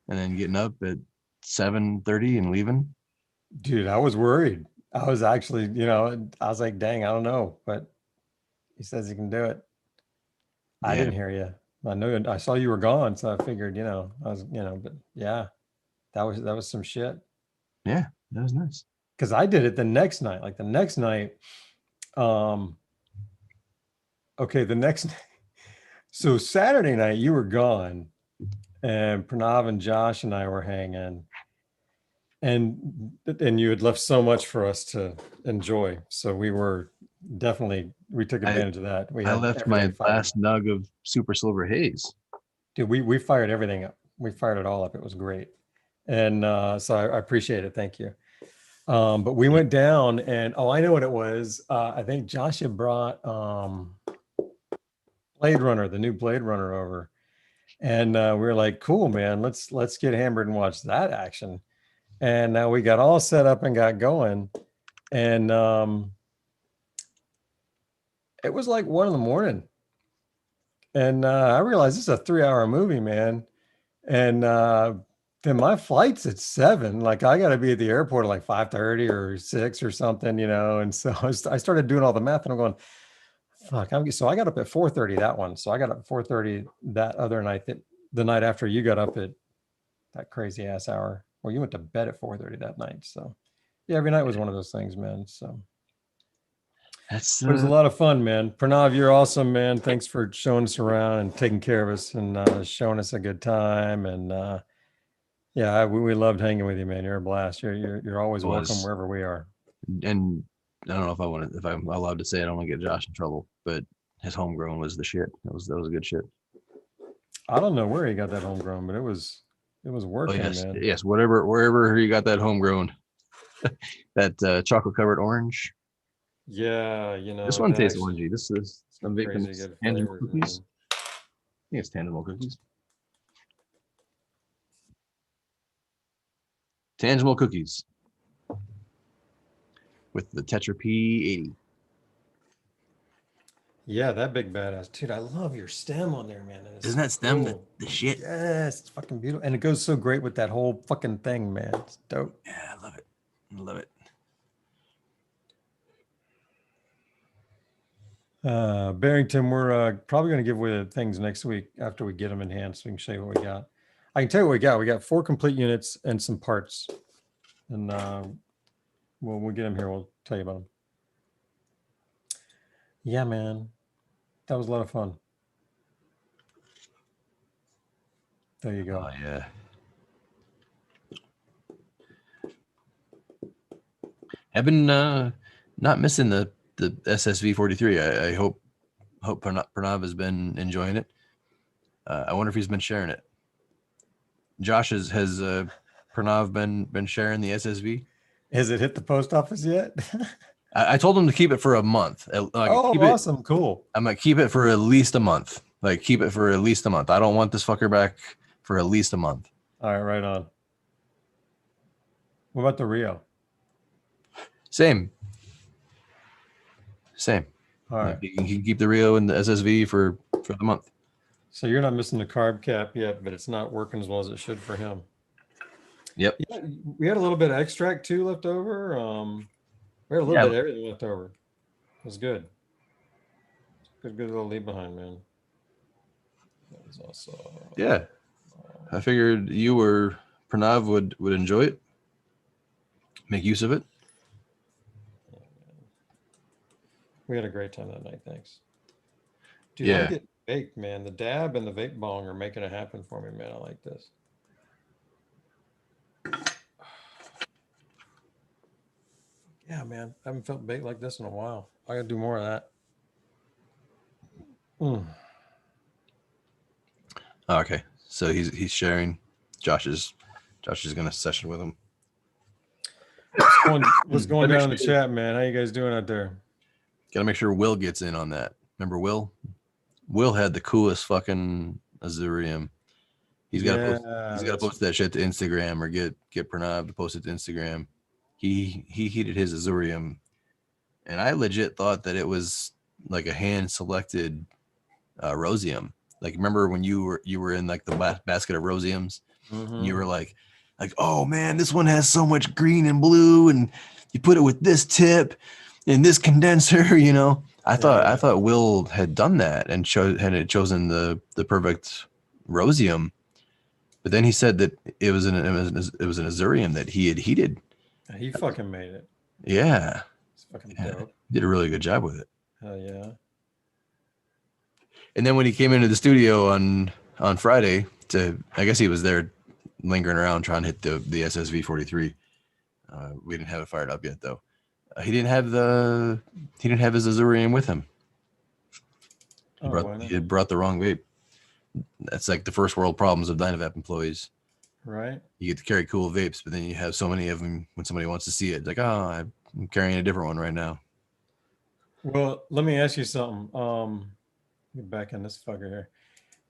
and then getting up at 7:30 and leaving. Dude, I was worried. I was actually, I was like, dang, I don't know, but he says he can do it. I Yeah, didn't hear you. I know I saw you were gone, so I figured, I was, but yeah, that was some shit. yeah, that was nice. because I did it the next night. Like the next night, okay, the next so Saturday night you were gone, and Pranav and Josh and I were hanging, and you had left so much for us to enjoy. So we took I advantage of that. We I had left everything my fired. last nug of Super Silver Haze. Dude, we fired everything up. We fired it all up. It was great. And so I appreciate it. Thank you. But we went down and I know what it was. I think Josh had brought Blade Runner, the new Blade Runner over. And we were like, cool, man, let's get hammered and watch that action. And now we got all set up and got going. And it was like 1 a.m. And I realized this is a 3-hour movie, man. And then my flight's at 7. Like I got to be at the airport at like 5:30 or 6 or something, you know. And so I started doing all the math, and I'm going, "Fuck!" So I got up at 4:30 that one. So I got up at 4:30 that other night. The night after you got up at that crazy ass hour. Well, you went to bed at 4:30 that night. So yeah, every night was one of those things, man. So That's it was a lot of fun, man. Pranav, you're awesome, man. Thanks for showing us around and taking care of us and showing us a good time. And yeah, we loved hanging with you, man. You're a blast. You're always welcome wherever we are. and I don't know if I'm allowed to say it. I don't want to get Josh in trouble, but his homegrown was the shit. That was good shit. I don't know where he got that homegrown, but it was working, man. Yes, wherever he got that homegrown, that chocolate covered orange. Yeah, you know, This one tastes orangey. This is I'm vaping crazy good tangible flavors, cookies. man. I think it's tangible cookies. Tangible cookies with the Tetra P80. Yeah, that big badass. Dude, I love your stem on there, man. Isn't that stem the shit? Yes, it's fucking beautiful. And it goes so great with that whole fucking thing, man. It's dope. Yeah, I love it. I love it. Barrington, we're probably going to give away the things next week after we get them in hand so we can show you what we got. I can tell you what we got. We got 4 complete units and some parts. And we'll get them here. We'll tell you about them. Yeah, man. That was a lot of fun. There you go. Oh, yeah. I've been not missing the SSV 43. I hope Pranav has been enjoying it. I wonder if he's been sharing it. Josh has Pranav been sharing the SSV? Has it hit the post office yet? I told him to keep it for a month. Awesome. Cool. I'm gonna keep it for at least a month. Like keep it for at least a month. I don't want this fucker back for at least a month. All right, right on. What about the Rio? Same. All right. Like, you can keep the Rio and the SSV for the month. So you're not missing the carb cap yet, but it's not working as well as it should for him. Yep. Yeah, we had a little bit of extract too left over. We had a little bit of everything left over. It was good. Good little leave behind, man. That was also. Yeah. I figured you or Pranav would enjoy it. Make use of it. We had a great time that night. Thanks. Dude, Yeah. I'm getting baked, man. The dab and the vape bong are making it happen for me, man. I like this. Yeah, man. I haven't felt baked like this in a while. I gotta do more of that. Okay. So he's sharing. Josh is gonna session with him. What's going down in the chat, man? How you guys doing out there? Gotta make sure Will gets in on that. Remember Will? Will had the coolest fucking Azurium. He's gotta post that shit to Instagram or get Pranav to post it to Instagram. He heated his Azurium, and I legit thought that it was like a hand selected Rosium. Like remember when you were in like the basket of Rosiums, and you were like, oh man, this one has so much green and blue, and you put it with this tip and this condenser, you know. I thought Will had done that and had chosen the perfect Rosium, but then he said that it was an Azurium that he had heated. He fucking made it. Yeah, It's fucking yeah, dope. did a really good job with it. Hell yeah. And then when he came into the studio on Friday I guess he was there lingering around trying to hit the SSV 43. We didn't have it fired up yet though. He didn't have his Azurian with him. Oh, why not? He had brought the wrong vape. That's like the first world problems of Dynavap employees. Right. You get to carry cool vapes, but then you have so many of them when somebody wants to see it. It's like, oh, I'm carrying a different one right now. Well, let me ask you something. Get back in this fucker here.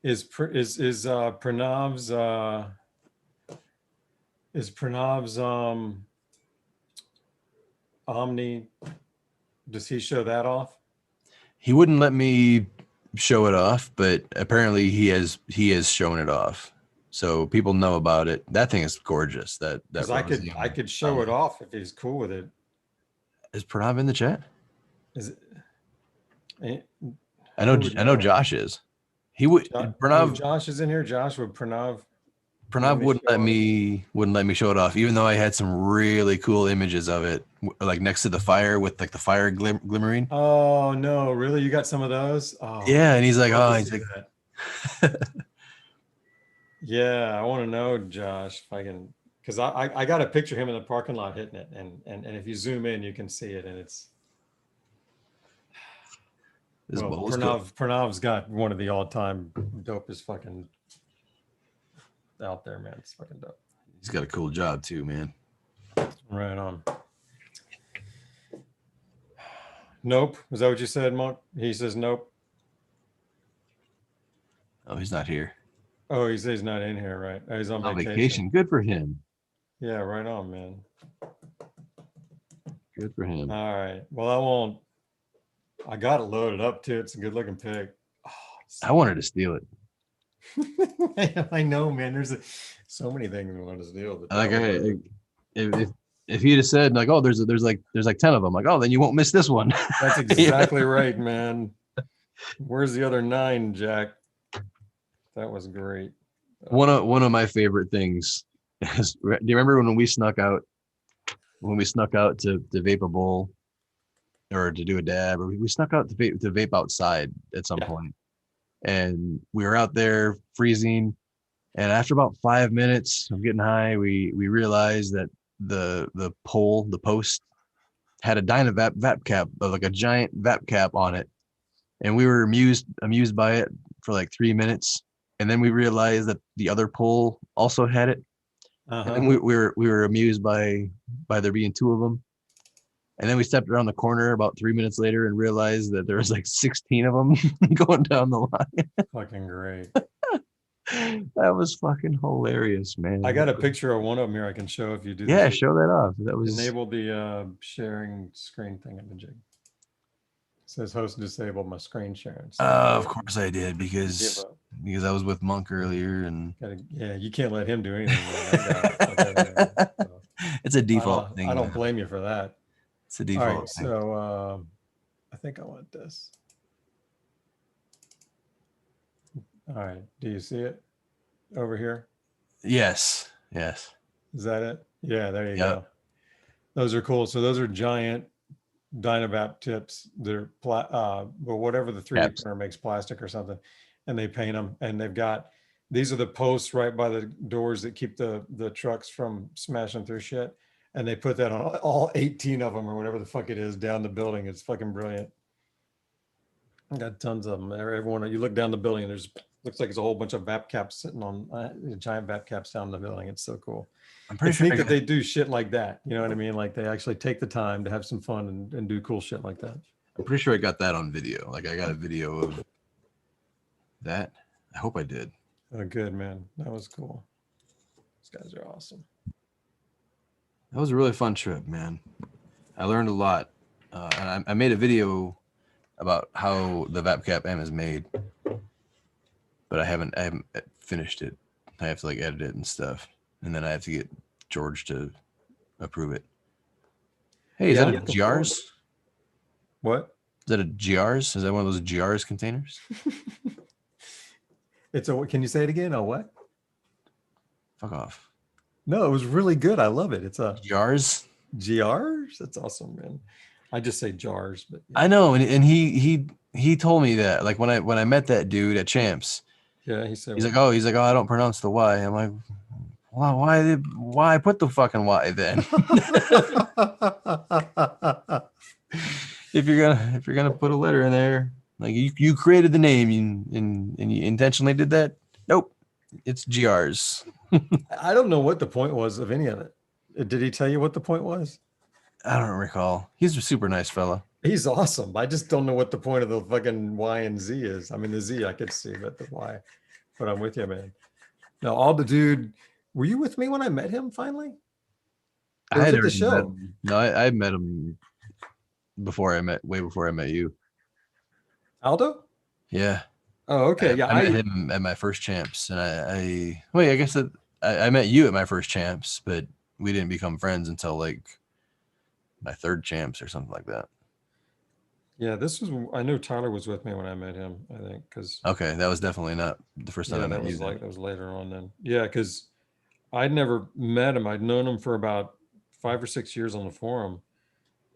Is Pranav's Omni? Does he show that off? He wouldn't let me show it off, but apparently he has shown it off. So people know about it. That thing is gorgeous. That I could show it off if he's cool with it. Is Pranav in the chat? Is it? I know Josh is. He would Pranav. Josh is in here. Josh, would Pranav wouldn't let me show it off, even though I had some really cool images of it, like next to the fire with like the fire glimmering. Oh no, really? You got some of those? Oh yeah, and he's like, yeah, I want to know, Josh, if I can, because I got a picture of him in the parking lot hitting it, and if you zoom in, you can see it, and it's. Pranav's got one of the all-time dopest fucking out there, man. It's fucking dope. He's got a cool job too, man. Right on. Nope. Is that what you said, Monk? He says nope. Oh, he's not here. Oh, he says he's not in here, right? Oh, he's on vacation. Good for him. Yeah, right on, man. Good for him. All right. Well, I got it loaded up too. It's a good looking pig. Oh, I wanted to steal it. I know, man. There's so many things we want to steal. Like if he'd have said like, oh, there's like 10 of them, like, oh, then you won't miss this one. That's exactly right, man. Where's the other 9, Jack? That was great. One of my favorite things is, do you remember when we snuck out to vape a bowl or to do a dab, or we snuck out to vape outside at some point, and we were out there freezing, and after about 5 minutes of getting high, we realized that the post had a Dynavap vap cap, like a giant vap cap on it, and we were amused by it for like 3 minutes, and then we realized that the other pole also had it, and then we were amused by there being 2 of them, and then we stepped around the corner about 3 minutes later and realized that there was like 16 of them going down the line. Fucking great. That was fucking hilarious, man. I got a picture of one of them here I can show if you do. Yeah, show that off. That was enable the sharing screen thing in the jig. It says host disabled my screen sharing. So of course I did because I was with Monk earlier, and yeah, you can't let him do anything. It's a default thing. I don't blame you for that. It's a default. All right, so I think I want this. All right. Do you see it over here? Yes. Is that it? Yeah, there you go. Those are cool. So those are giant Dynavap tips. They're well, whatever the 3D printer makes, plastic or something, and they paint them. And they've got, these are the posts right by the doors that keep the trucks from smashing through shit. And they put that on all 18 of them or whatever the fuck it is down the building. It's fucking brilliant. I got tons of them. Everyone, you look down the building, and looks like it's a whole bunch of vap caps sitting on giant vap caps down the building. It's so cool. I'm pretty sure that they do shit like that. You know what I mean? Like they actually take the time to have some fun and do cool shit like that. I'm pretty sure I got that on video. Like I got a video of that. I hope I did. Oh, good, man. That was cool. These guys are awesome. That was a really fun trip, man. I learned a lot. And I made a video about how the vap cap M is made, but I haven't finished it. I have to like edit it and stuff, and then I have to get George to approve it. Hey, is that a GRs? What? Is that a GRs? Is that one of those GRs containers? Can you say it again? Oh, what? Fuck off. No, it was really good. I love it. It's a GRs. GRs? That's awesome, man. I just say jars, but I know, and he told me that, like, when I met that dude at Champs, yeah, he said he's like, oh, I don't pronounce the Y. I'm like, well, why put the fucking Y then? If you're gonna put a letter in there, like you created the name and you intentionally did that. Nope, it's GRs. I don't know what the point was of any of it. Did he tell you what the point was? I don't recall. He's a super nice fella. He's awesome. I just don't know what the point of the fucking Y and Z is. I mean, the Z I could see, but the Y. But I'm with you, man. No, all the dude. Were you with me when I met him finally? It I was had at the already met show. him. No, I met him way before I met you. Aldo? Yeah. Oh, okay. Yeah, I met him at my first Champs, and I guess that I met you at my first Champs, but we didn't become friends until like my third Champs or something like that. yeah, this was. I know Tyler was with me when I met him. I think because Okay, that was definitely not the first time I yeah, met that you. was Then. like that was later on then. Yeah, because I'd never met him. I'd known him for about 5 or 6 years on the forum,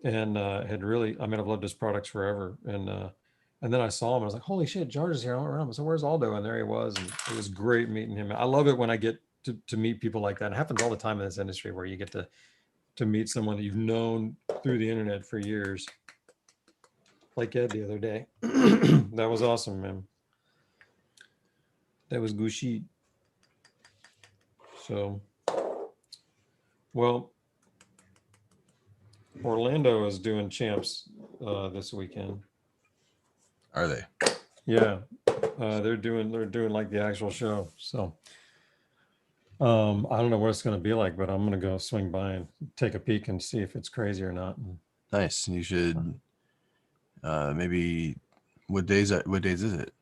and had really. I mean, I've loved his products forever, and then I saw him. I was like, "Holy shit, George is here!" I went around. I said, "Where's Aldo?" And there he was. And it was great meeting him. I love it when I get to meet people like that. It happens all the time in this industry where you get to meet someone that you've known through the internet for years. Like Ed the other day. That was awesome, man. That was Gucci. So, well, Orlando is doing champs this weekend. Are they? Yeah, they're doing like the actual show. So, I don't know what it's going to be like, but I'm going to go swing by and take a peek and see if it's crazy or not. Nice. You should maybe what days is it?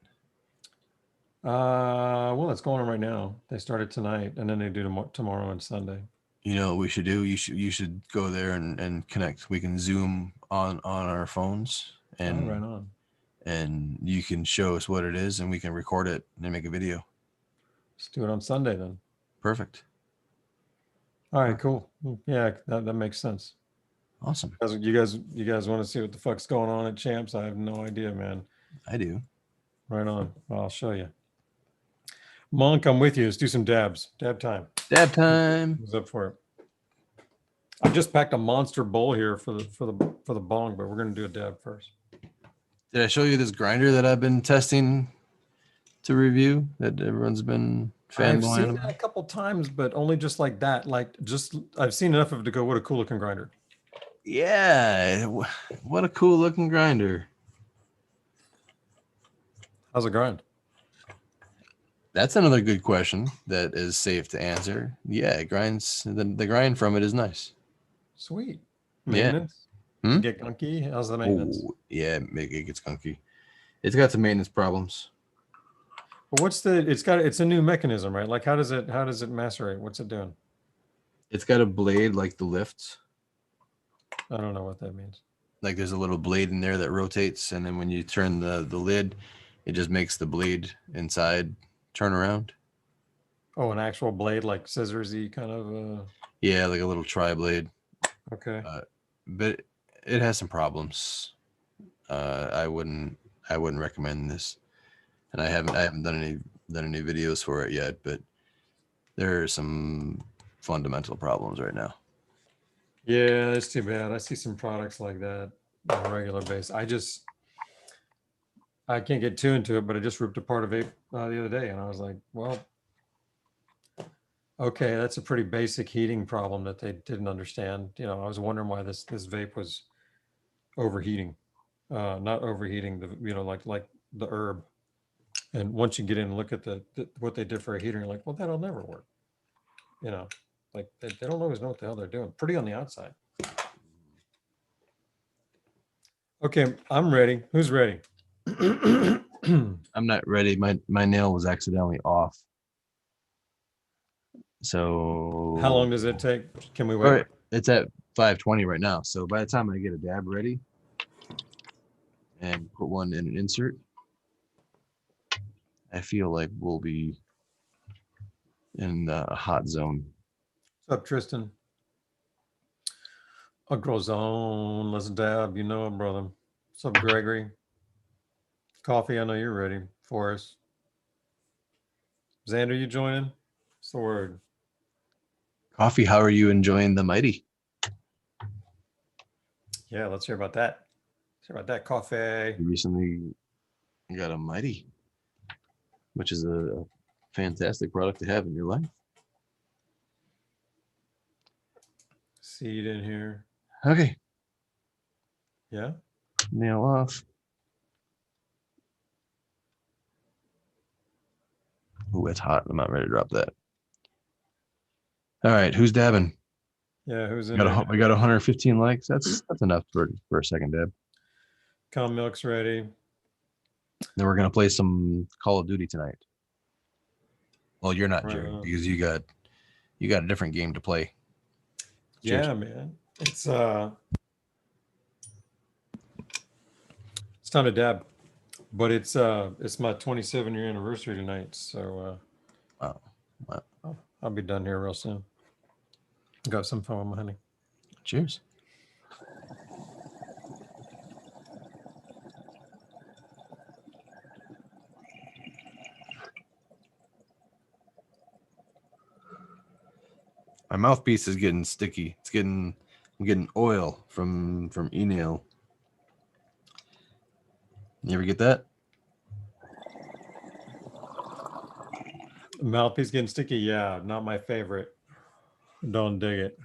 Well, it's going on right now. They started tonight, and then they do tomorrow and Sunday. You know what we should do? You should go there and connect. We can Zoom on our phones and right on. and you can show us what it is and we can record it and make a video. Let's do it on Sunday then. Perfect. All right, cool. Yeah, that makes sense. Awesome. You guys want to see what the fuck's going on at Champs? I have no idea, man. I do. Right on. Well, I'll show you. Monk, I'm with you. Let's do some dabs. Dab time. Dab time. Who's up for it? I just packed a monster bowl here for the bong, but we're gonna do a dab first. Did I show you this grinder that I've been testing to review that everyone's been I've fanboying seen about? that a couple times, but only just like that. Like just I've seen enough of it to go, what a cool looking grinder. Yeah. What a cool looking grinder. How's it grind? That's another good question that is safe to answer. Yeah, it grinds. The grind from it is nice. Sweet. Yeah. Maintenance? Hmm? Get gunky? How's the maintenance? Oh, yeah, it gets gunky. It's got some maintenance problems. But it's a new mechanism, right? Like how does it macerate? What's it doing? It's got a blade like the lifts. I don't know what that means. Like there's a little blade in there that rotates, and then when you turn the lid, it just makes the blade inside turn around. Oh, an actual blade, like scissorsy kind of. Yeah, like a little tri blade. Okay. But it has some problems. I wouldn't recommend this, and I haven't done any videos for it yet. But there are some fundamental problems right now. Yeah, that's too bad. I see some products like that on a regular basis. I can't get too into it, but I just ripped apart a vape the other day, and I was like, well, okay, that's a pretty basic heating problem that they didn't understand. You know, I was wondering why this vape was overheating, not overheating like the herb. And once you get in and look at what they did for a heater, you're like, well, that'll never work. You know, like they don't always know what the hell they're doing. Pretty on the outside. Okay, I'm ready. Who's ready? I'm not ready. My nail was accidentally off. So How long does it take? Can we wait? All right, it's at 5:20 right now. So by the time I get a dab ready and put one in an insert, I feel like we'll be in a hot zone. What's up, Tristan? A grows on. Let's dab. You know it, brother. What's up, Gregory? Coffee, I know you're ready for us. Xander, you joining? What's the word? Coffee, how are you enjoying the mighty? Yeah, let's hear about that. Let's hear about that coffee. You recently got a mighty, which is a fantastic product to have in your life. Seed in here. Okay, Yeah. nail off. Ooh, it's hot. I'm not ready to drop that. All right, who's dabbing? Yeah, who's in We there? got 115 likes. That's enough for a second dab. Com Milk's ready. Then we're gonna play some Call of Duty tonight. Well, you're not, Right Jerry, on. because you got a different game to play. Yeah, Cheers. man. It's time to dab. But it's my 27-year anniversary tonight, so Wow. I'll be done here real soon. Got some fun with my honey. Cheers. My mouthpiece is getting sticky. I'm getting oil from e-nail. You ever get that? Mouthpiece getting sticky, yeah, not my favorite. Don't dig it.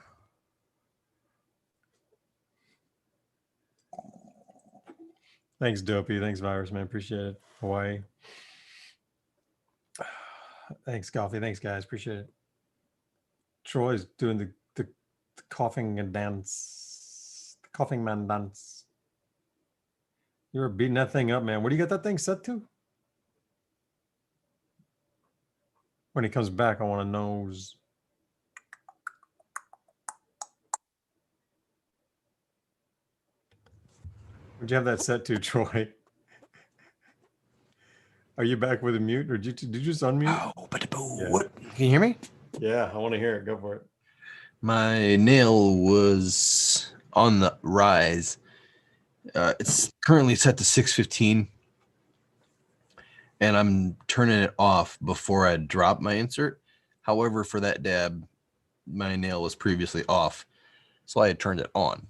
Thanks, Dopey. Thanks, Virus, man. Appreciate it. Hawaii. Thanks, Coffee. Thanks, guys. Appreciate it. Troy's doing the coughing and dance. The coughing man dance. You were beating that thing up, man. What do you got that thing set to? When he comes back, I want to nose. What'd you have that set to, Troy? Are you back with a mute, or did you just unmute? Oh, but Yeah. what? Can you hear me? Yeah, I want to hear it. Go for it. My nail was on the rise. It's currently set to 615, and I'm turning it off before I drop my insert. However, for that dab, my nail was previously off, so I had turned it on,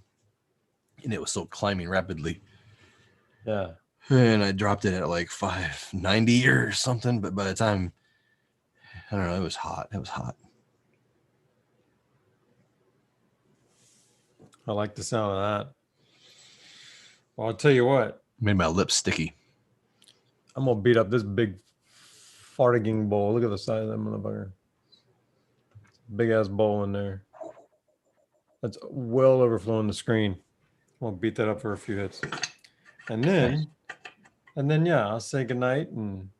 and it was still climbing rapidly. Yeah. And I dropped it at like 590 or something. But by the time, I don't know, it was hot. It was hot. I like the sound of that. Well, I'll tell you what. Made my lips sticky. I'm gonna beat up this big farting bowl. Look at the size of that motherfucker. Big ass bowl in there. That's well overflowing the screen. I'm gonna beat that up for a few hits. And then yeah, I'll say goodnight and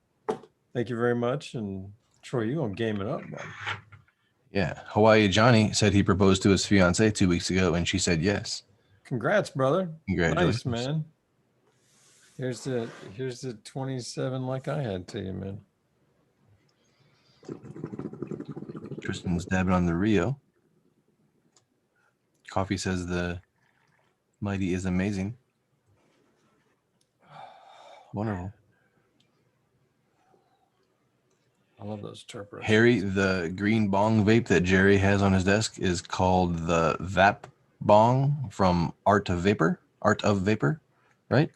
thank you very much. And Troy, you gonna game it up, bro. Yeah. Hawaii Johnny said he proposed to his fiance 2 weeks ago, and she said yes. Congrats, brother. Congratulations. Nice, man. Here's the 27 like I had to you, man. Tristan's dabbing on the Rio. Coffee says the mighty is amazing. Wonderful. I love those terp. Harry, the green bong vape that Jerry has on his desk is called the Vap Bong from Art of Vapor, right?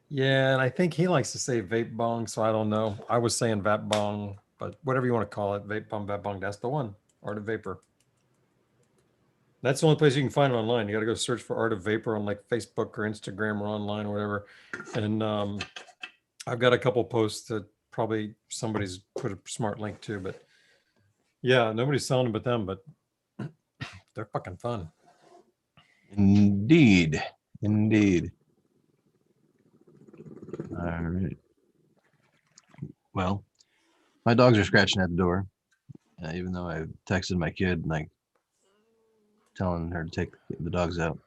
Yeah, and I think he likes to say vape bong, so I don't know. I was saying vape bong, but whatever you want to call it, vape bong, that's the one. Art of Vapor. That's the only place you can find it online. You got to go search for Art of Vapor on like Facebook or Instagram or online or whatever. And I've got a couple posts that probably somebody's put a smart link to, but yeah, nobody's selling them but them, but they're fucking fun. Indeed. All right. Well, my dogs are scratching at the door, even though I texted my kid like telling her to take the dogs out.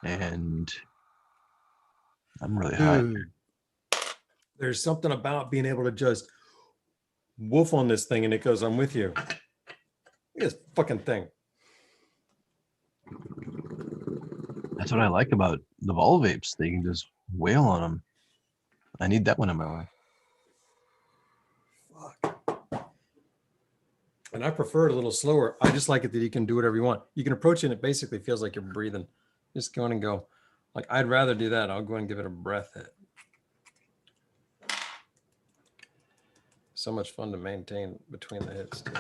And I'm really high. Dude, there's something about being able to just woof on this thing and it goes, I'm with you. Look at this fucking thing. That's what I like about the ball vapes. They can just wail on them. I need that one in my life. Fuck. And I prefer it a little slower. I just like it that you can do whatever you want. You can approach it and it basically feels like you're breathing. Just go in and go. Like, I'd rather do that. I'll go and give it a breath hit. So much fun to maintain between the hits, too.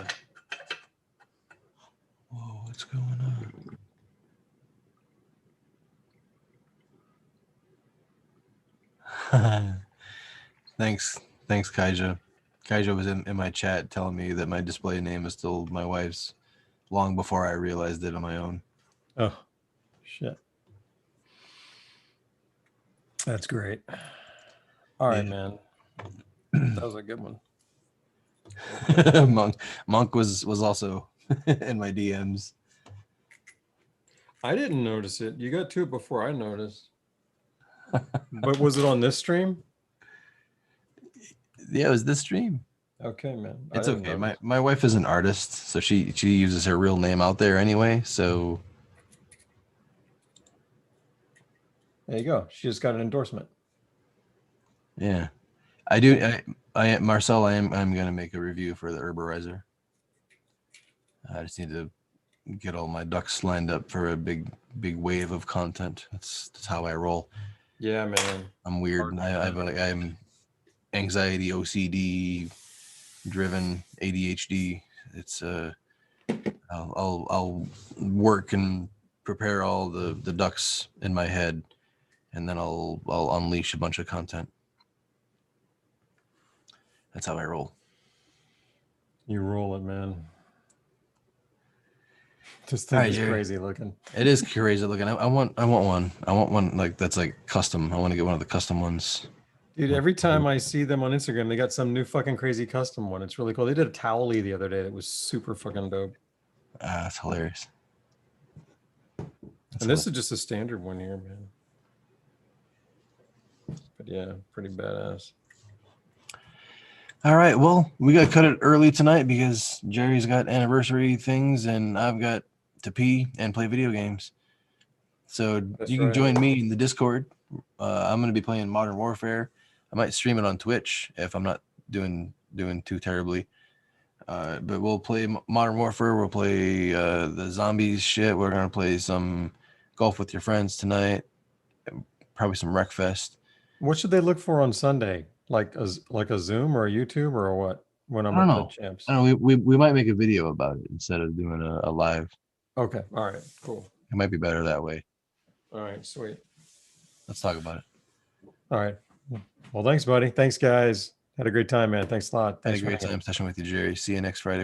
Whoa, what's going on? Thanks, Kaija. Kaija was in my chat telling me that my display name is still my wife's, long before I realized it on my own. Oh, shit. That's great. All right, man. That was a good one. Monk was also in my DMs. I didn't notice it. You got to it before I noticed. But was it on this stream? Yeah, it was this stream. Okay, man. It's okay. My wife is an artist, so she uses her real name out there anyway. So there you go. She just got an endorsement. yeah, I do. I Marcel. I'm gonna make a review for the Herborizer. I just need to get all my ducks lined up for a big wave of content. That's how I roll. Yeah, man. I'm weird. I'm anxiety, OCD driven, ADHD. It's I'll work and prepare all the ducks in my head, and then I'll unleash a bunch of content. That's how I roll. You roll it, man. This thing is crazy looking. It is crazy looking. I want one. I want one like that's like custom. I want to get one of the custom ones. Dude, every time I see them on Instagram, they got some new fucking crazy custom one. It's really cool. They did a towel the other day that was super fucking dope. That's hilarious. And this is just a standard one here, man. But yeah, pretty badass. All right. Well, we got to cut it early tonight because Jerry's got anniversary things and I've got to pee and play video games. So you can join me in the Discord. I'm going to be playing Modern Warfare. I might stream it on Twitch if I'm not doing too terribly. But we'll play Modern Warfare. We'll play the zombies shit. We're going to play some golf with your friends tonight. Probably some Wreckfest. What should they look for on Sunday? Like a Zoom or a YouTube or what? When I'm at the champs. I don't know. We might make a video about it instead of doing a live. Okay. All right. Cool. It might be better that way. All right. Sweet. Let's talk about it. All right. Well, thanks, buddy. Thanks, guys. Had a great time, man. Thanks a lot. Had a great time session with you, Jerry. See you next Friday.